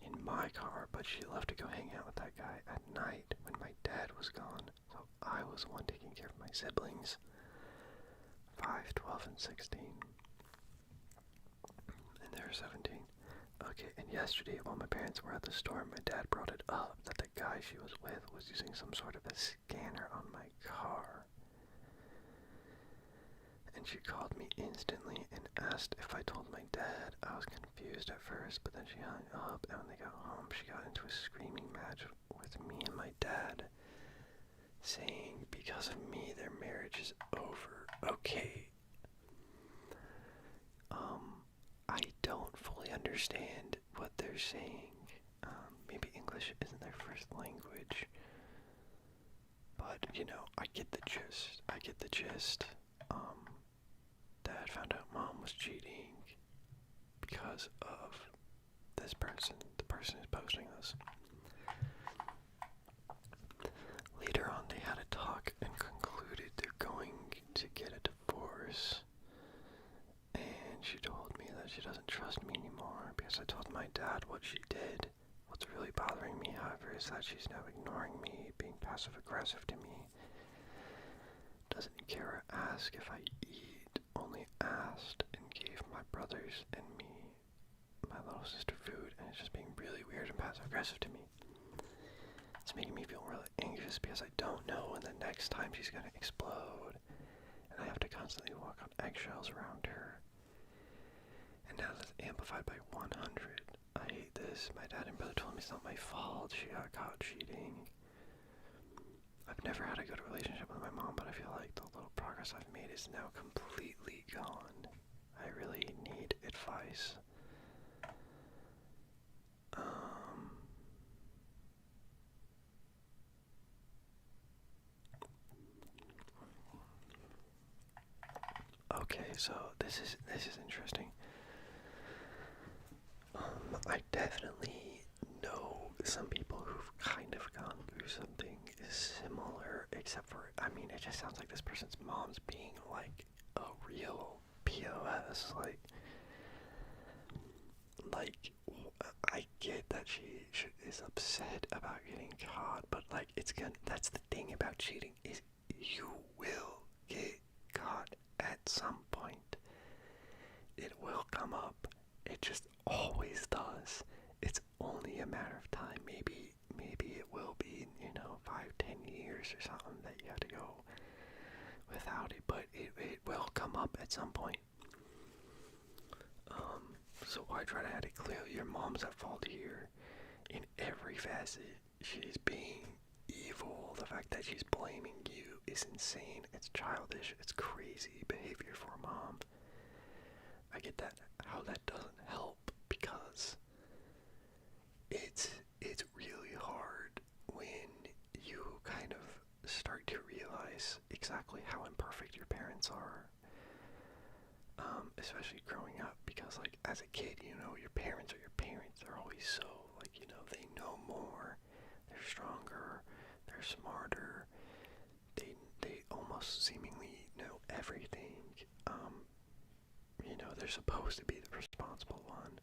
in my car, but she left to go hang out with that guy at night when my dad was gone, so I was the one taking care of my siblings, 5, 12, and 16, and they're 17. Okay, and yesterday while my parents were at the store, my dad brought it up that the guy she was with was using some sort of a scanner on my car. And she called me instantly and asked if I told my dad. I was confused at first, but then she hung up, and when they got home, she got into a screaming had with me and my dad, saying because of me their marriage is over. Okay. I don't fully understand what they're saying. Maybe English isn't their first language. But, I get the gist. Dad found out mom was cheating because of this person. The person who's posting this. Later on, they had a talk and concluded they're going to get a divorce. And she told me that she doesn't trust me anymore because I told my dad what she did. What's really bothering me, however, is that she's now ignoring me, being passive-aggressive to me. Doesn't care or ask if I eat, only asked and gave my brothers and me, my little sister, food, and it's just being really weird and passive-aggressive to me. It's making me feel really anxious because I don't know when the next time she's going to explode, and I have to constantly walk on eggshells around her. And now that's amplified by 100. I hate this. My dad and brother told me it's not my fault. She got caught cheating. I've never had a good relationship with my mom, but I feel like the little progress I've made is now completely gone. I really need advice. Okay, so this is interesting. I definitely know some people who've kind of gone through something similar, except for, it just sounds like this person's mom's being like a real POS. Like I get that she is upset about getting caught, but that's the thing about cheating, is you will get caught at some point. It will come up. It just always does. It's only a matter of time. Maybe it will be, 5-10 years or something that you have to go without it, but it will come up at some point. So why try to have it clear? Your mom's at fault here in every facet. She's being evil. The fact that she's blaming you is insane. It's childish. It's crazy behavior for a mom. I get that. How that doesn't help, because it's really hard when you kind of start to realize exactly how imperfect your parents are. Especially growing up, because as a kid, your parents are your parents. They're always so they know more, they're stronger, they're smarter, they almost seemingly know everything. They're supposed to be the responsible one.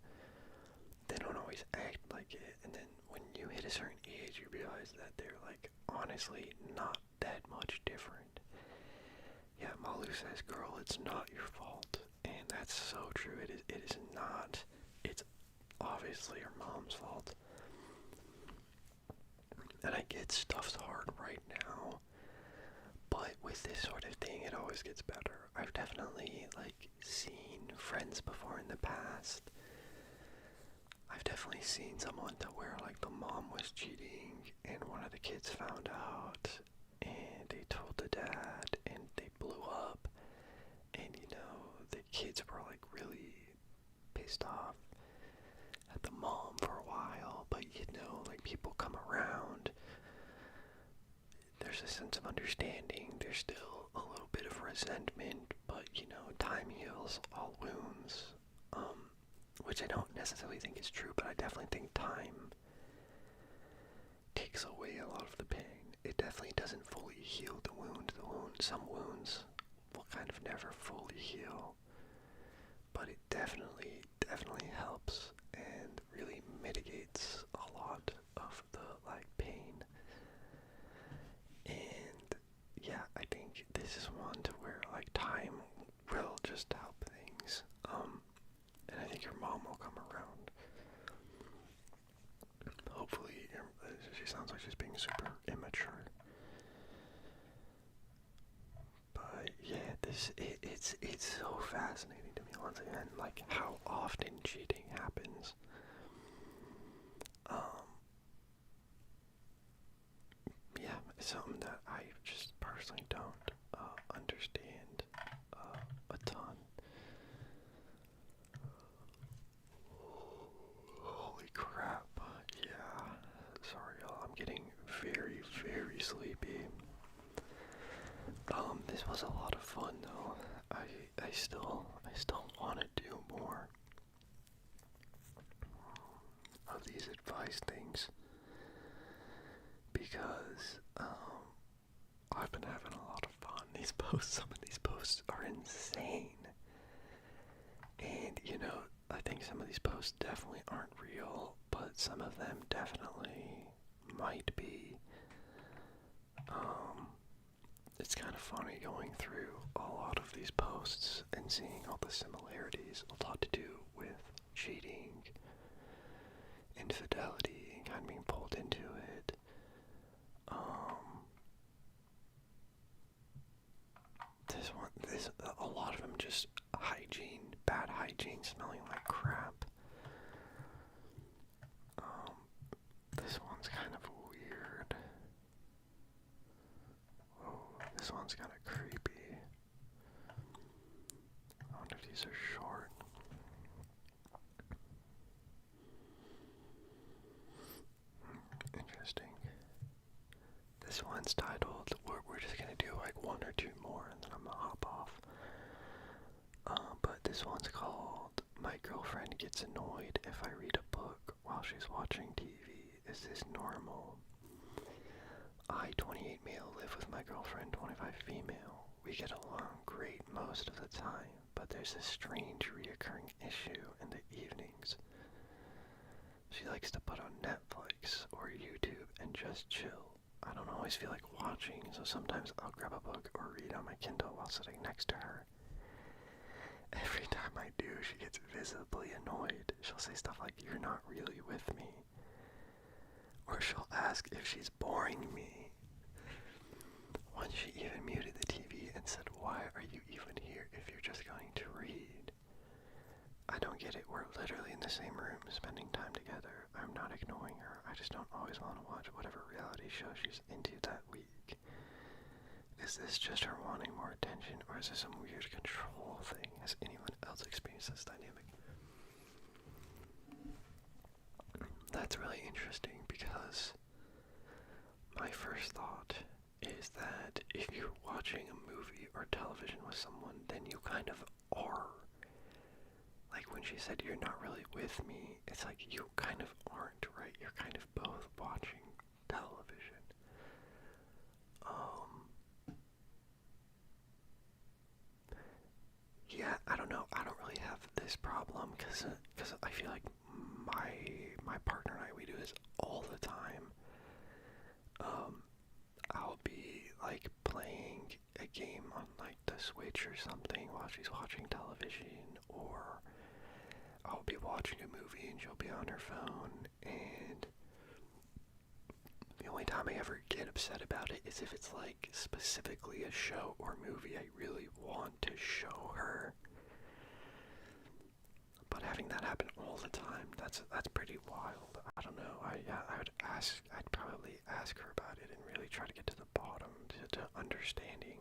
They don't always act like it, and then when you hit a certain age, you realize that they're honestly not that much different. Yeah, Malu says, girl, it's not your fault. And that's so true. It is not. It's obviously your mom's fault. And I get stuff's hard right now, but with this sort of thing, it always gets better. I've definitely seen friends before in the past. I've definitely seen someone to where the mom was cheating and one of the kids found out and they told the dad and they blew up, and the kids were really pissed off at the mom for a while, but people come around. There's a sense of understanding. There's still a little bit of resentment, but time heals all wounds. Which I don't necessarily think is true, but I definitely think time takes away a lot of the pain. It definitely doesn't fully heal the wound. Some wounds will kind of never fully heal, but it definitely helps and really mitigates a lot of the pain. And yeah, I think this is one to where time will just help things. And I think your mom will come around. Hopefully, she sounds like she's being super immature. But yeah, it's so fascinating to me once again, how often cheating happens. It's something that I just personally don't understand a ton. Holy crap. Yeah. Sorry, y'all. I'm getting very, very sleepy. This was a lot of fun though. I still want to do more of these advice things because I've been having a lot of fun. These posts, some of these posts are insane. And you know, I think some of these posts definitely aren't real, but some of them definitely might be. It's kind of funny going through a lot of these posts and seeing all the similarities, a lot to do with cheating, infidelity, and kind of being pulled into it. A lot of them just hygiene, bad hygiene, smelling like crap. This one's kind of weird. Oh, this one's kind of creepy. I wonder if these are short. Interesting. This one's titled, we're just gonna do like one or two more and then I'm gonna hop off. But this one's called, My Girlfriend Gets Annoyed If I Read a Book While She's Watching TV. Is this normal? I, 28 male, live with my girlfriend, 25 female. We get along great most of the time, but there's this strange reoccurring issue in the evenings. She likes to put on Netflix or YouTube and just chill. I don't always feel like watching, so sometimes I'll grab a book or read on my Kindle while sitting next to her. Every time I do, she gets visibly annoyed. She'll say stuff like, "You're not really with me." Or she'll ask if she's boring me. Once she even muted the TV and said, "Why are you even here if you're just going to read?" I don't get it. We're literally in the same room, spending time together. I'm not ignoring her. I just don't always want to watch whatever reality show she's into that week. Is this just her wanting more attention, or is this some weird control thing? Has anyone else experienced this dynamic? That's really interesting because my first thought is that if you're watching a movie or television with someone, then you kind of are. Like when she said, "You're not really with me," it's like you kind of aren't, right? You're kind of both watching television. Yeah, I don't know. I don't really have this problem because I feel like my partner and I, we do this all the time. I'll be like playing a game on like the Switch or something while she's watching television, or I'll be watching a movie and she'll be on her phone, and the only time I ever get upset about it is if it's like specifically a show or movie I really want to show her. But having that happen all the time, that's pretty wild. I don't know. I'd probably ask her about it and really try to get to the bottom to understanding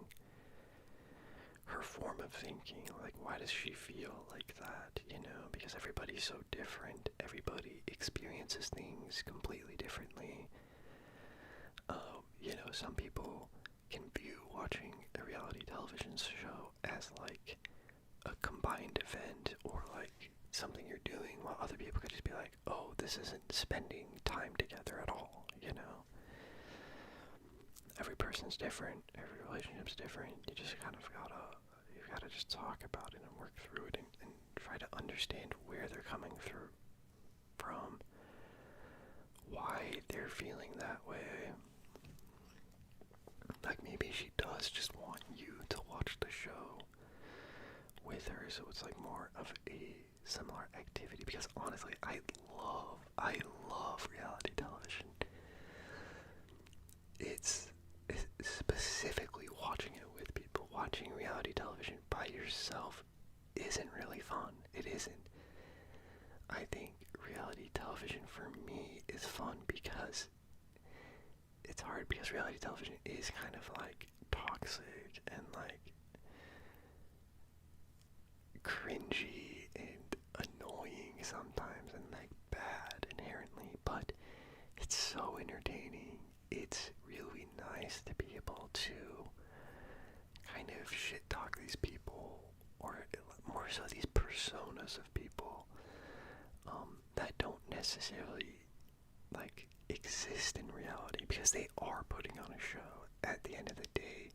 her form of thinking. Like, why does she feel like that? You know, because everybody's so different. Everybody experiences things completely differently. You know, some people can view watching a reality television show as like a combined event or like something you're doing, while other people could just be like, "Oh, this isn't spending time together at all," you know? Every person's different, every relationship's different. You gotta just talk about it and work through it and try to understand where they're coming through from, why they're feeling that way. Like maybe she does just want you to watch the show with her, so it's like more of a similar activity, because honestly, I love reality television. It's specifically watching it with people. Watching reality television by yourself isn't really fun. It isn't. I think reality television for me is fun because it's hard because reality television is kind of like toxic and like cringy and annoying sometimes and like bad inherently, but it's so entertaining. It's really nice to be able to kind of shit talk these people, or more so these personas of people that don't necessarily like exist in reality, because they are putting on a show. At the end of the day,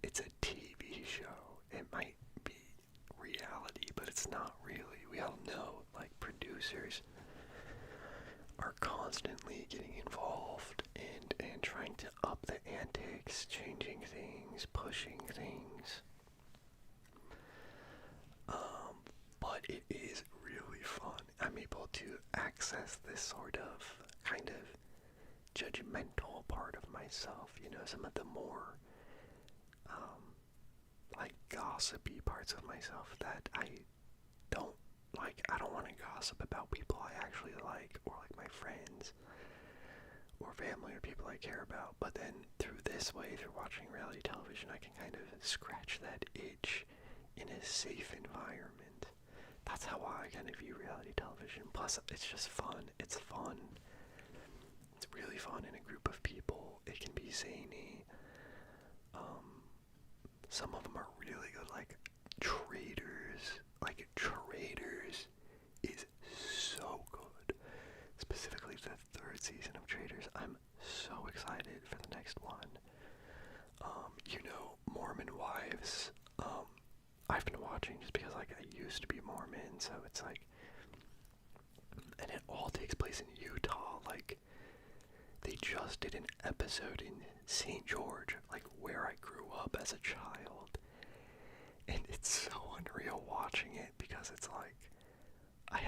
it's a TV show. It might be reality, but it's not really. We all know, like, producers are constantly getting involved and trying to up the antics, changing things, pushing things. But it is really fun. I'm able to access this sort of kind of judgmental part of myself, you know, some of the more like gossipy parts of myself that I don't like. I don't want to gossip about people I actually like, or like my friends or family or people I care about. But then through this way, through watching reality television, I can kind of scratch that itch in a safe environment. That's how I kind of view reality television. Plus, it's just fun. It's fun. It's really fun in a group of people. It can be zany. Some of them are really good, like Traders. Like Traders is so good. Specifically the third season of Traders. I'm so excited for the next one. You know, Mormon Wives. I've been watching just because like I used to be Mormon, so it's like, and it all takes place in Utah. Like, they just did an episode in St. George, like where I grew up as a child, and it's so unreal watching it, because it's like, I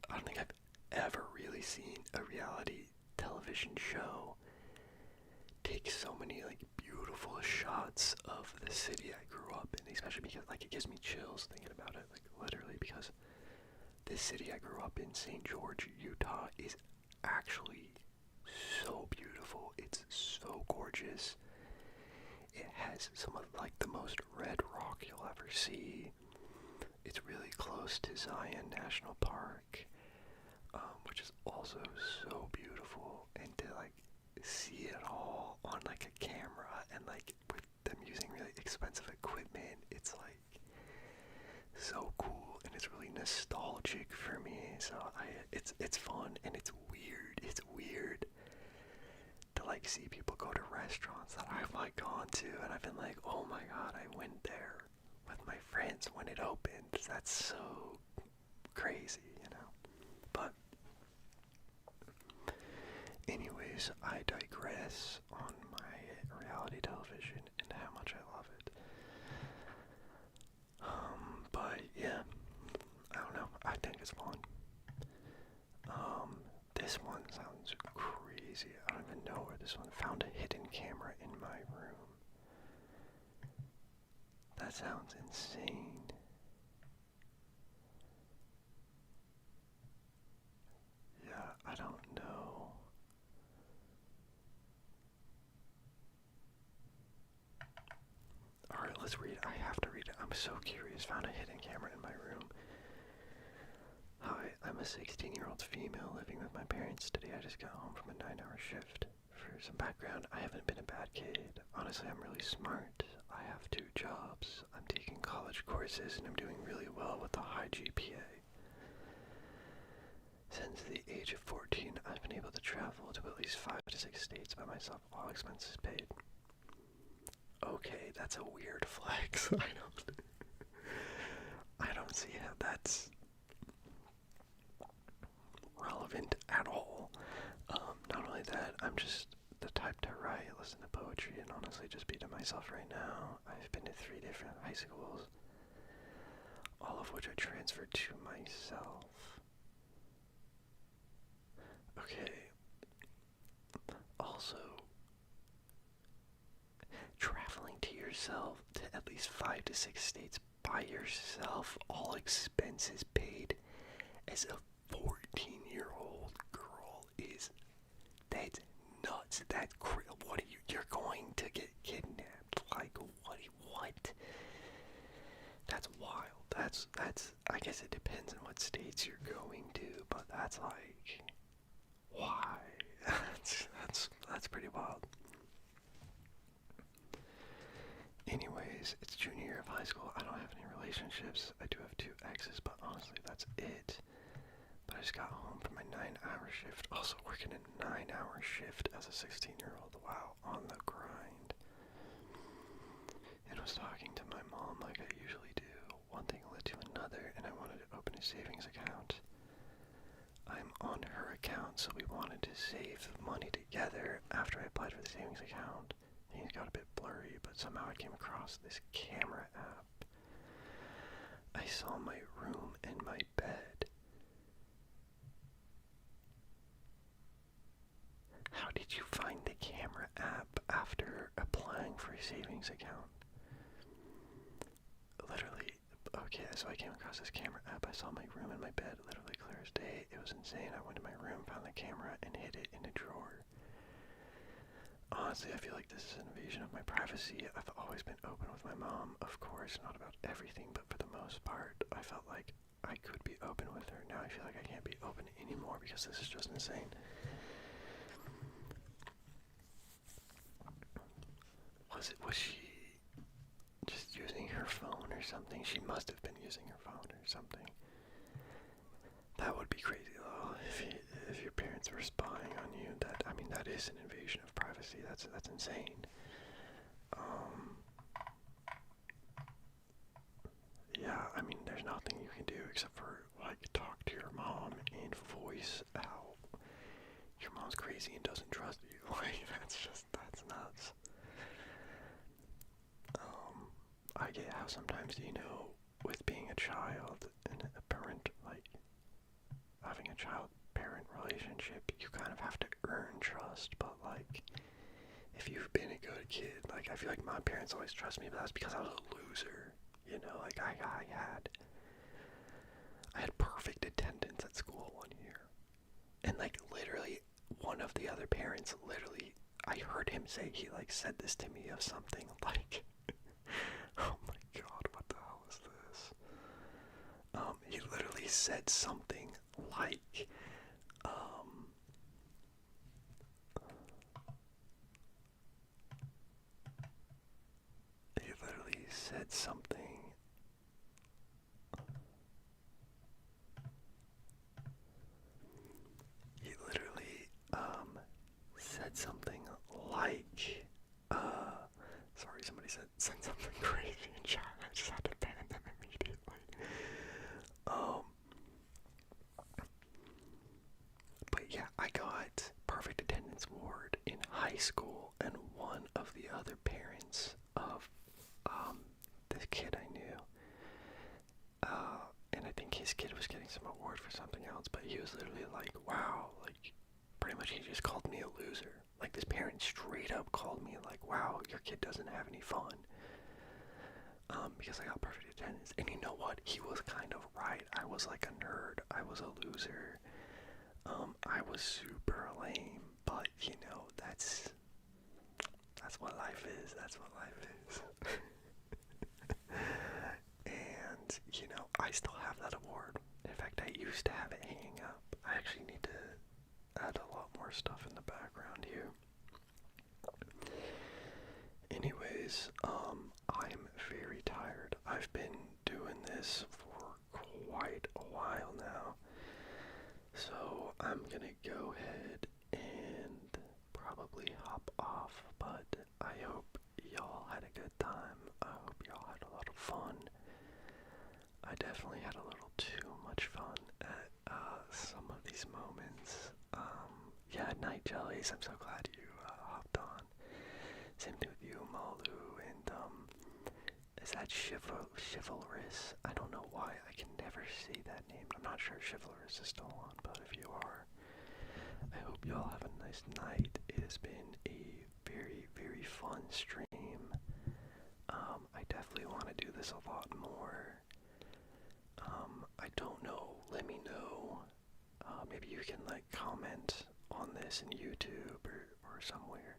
don't think I've ever really seen a reality television show take so many like beautiful shots of the city I grew up in, especially because like it gives me chills thinking about it, like literally, because this city I grew up in, St. George, Utah, is actually so beautiful. It's so gorgeous. It has some of like the most red rock you'll ever see. It's really close to Zion National Park, which is also so beautiful, and to like see it all on like a camera and like with them using really expensive equipment, it's like so cool, and it's really nostalgic for me. So it's fun, and it's weird. It's weird to like see people go to restaurants that I've like gone to, and I've been like, oh my god, I went there with my friends when it opened. That's so crazy, you know. But anyways, I digress on my reality television and how much I love it. But yeah, I don't know. I think it's fun. This one sounds crazy. I don't even know where this one. Found a hidden camera in my room. That sounds insane. Yeah, I don't know. Alright, let's read it. I have to read it. I'm so curious. Found a hidden camera in my room. Hi, I'm a 16-year-old female living with my parents. Today I just got home from a 9-hour shift. For some background, I haven't been a bad kid. Honestly, I'm really smart. I have 2 jobs. I'm taking college courses, and I'm doing really well with a high GPA. Since the age of 14, I've been able to travel to at least 5 to 6 states by myself, all expenses paid. Okay, that's a weird flex. I don't see how that's relevant at all. Not only that, I'm just the type to write, listen to poetry, and honestly just be to myself right now. I've been to 3 different high schools, all of which I transferred to myself. Okay. Also, traveling to yourself to at least 5 to 6 states by yourself, all expenses paid, as a 14-year-old girl, that's what are you? You're going to get kidnapped. Like, what? That's wild. That's. I guess it depends on what states you're going to, but that's like, why? that's pretty wild. Anyways, it's junior year of high school. I don't have any relationships. I do have 2 exes, but honestly, that's it. But I just got home from my 9-hour shift. Also working a 9-hour shift as a 16-year-old. Wow, on the grind. And was talking to my mom like I usually do. One thing led to another, and I wanted to open a savings account. I'm on her account, so we wanted to save money together. After I applied for the savings account, things got a bit blurry, but somehow I came across this camera app. I saw my room and my bed. How did you find the camera app after applying for a savings account? Literally, okay, so I came across this camera app. I saw my room and my bed, literally clear as day. It was insane. I went to my room, found the camera, and hid it in a drawer. Honestly, I feel like this is an invasion of my privacy. I've always been open with my mom, of course, not about everything, but for the most part, I felt like I could be open with her. Now I feel like I can't be open anymore because this is just insane. Was she just using her phone or something? She must have been using her phone or something. That would be crazy though, if your parents were spying on you. That is an invasion of privacy. That's insane. Yeah, there's nothing you can do except for like talk to your mom and voice out your mom's crazy and doesn't trust you. Like that's nuts. I get how sometimes, with being a child and a parent, like, having a child-parent relationship, you kind of have to earn trust, but, like, if you've been a good kid, like, I feel like my parents always trust me, but that's because I was a loser, like, I had perfect attendance at school one year, and, like, literally, one of the other parents, I heard him say, he, like, said this to me of something, like, oh my god, what the hell is this? He literally said something like, he literally said something, like, sorry, somebody said something crazy in chat. I just had to ban them immediately. But yeah, I got perfect attendance award in high school, and one of the other parents of this kid I knew, and I think his kid was getting some award for something else, but he was literally like, wow, like, pretty much he just called me a loser. Like, this parent straight up called me like, wow, your kid doesn't have any fun. Because I got perfect attendance. And you know what? He was kind of right. I was like a nerd. I was a loser. I was super lame. But, that's what life is. That's what life is. And, I still have that award. In fact, I used to have it hanging up. I actually need to add a lot more stuff in the background here. Anyways, I'm very tired. I've been doing this for quite a while now. So I'm gonna go ahead and probably hop off, but I hope y'all had a good time. I hope y'all had a lot of fun. I definitely had a little too much fun at some of these moments. Yeah, Night Jellies, I'm so glad you hopped on. Same thing with you, Malu, and is that Chivalrous? I don't know why, I can never see that name. I'm not sure if Chivalrous is still on, but if you are, I hope y'all have a nice night. It has been a very, very fun stream. I definitely want to do this a lot more. I don't know, let me know. Maybe you can like comment on this in YouTube or somewhere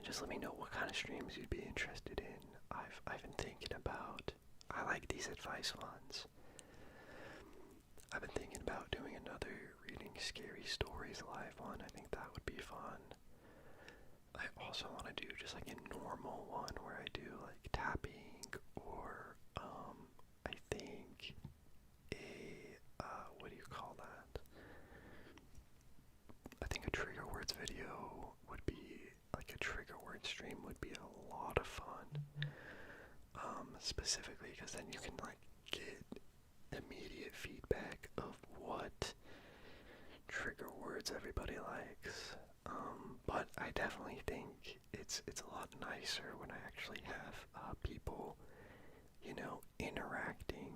just let me know what kind of streams you'd be interested in. I've been thinking about, I like these advice ones. I've been thinking about doing another reading scary stories live one. I think that would be fun. I also want to do just like a normal one where I do like tapping, or I think what do you call that? I think a trigger words video would be, like a trigger word stream would be a lot of fun. Specifically because then you can like get immediate feedback of what trigger words everybody likes. But I definitely think it's a lot nicer when I actually have people, you know, interacting.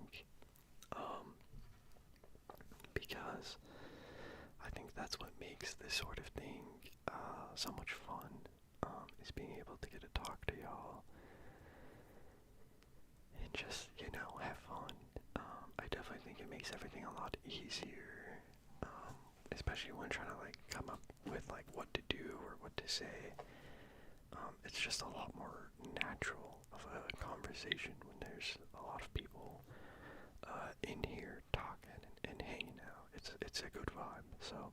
Because I think that's what makes this sort of thing so much fun. Is being able to get to talk to y'all and just, you know, have fun. I definitely think it makes everything a lot easier, especially when trying to like come up with like what to do or what to say. It's just a lot more natural of a conversation when there's a lot of people in here talking and hanging out. It's a good vibe. So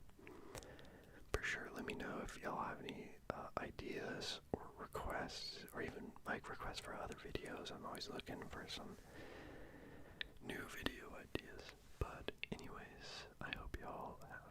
for sure, let me know if y'all have any ideas or requests, or even like requests for other videos. I'm always looking for some new video ideas. But anyways, I hope y'all have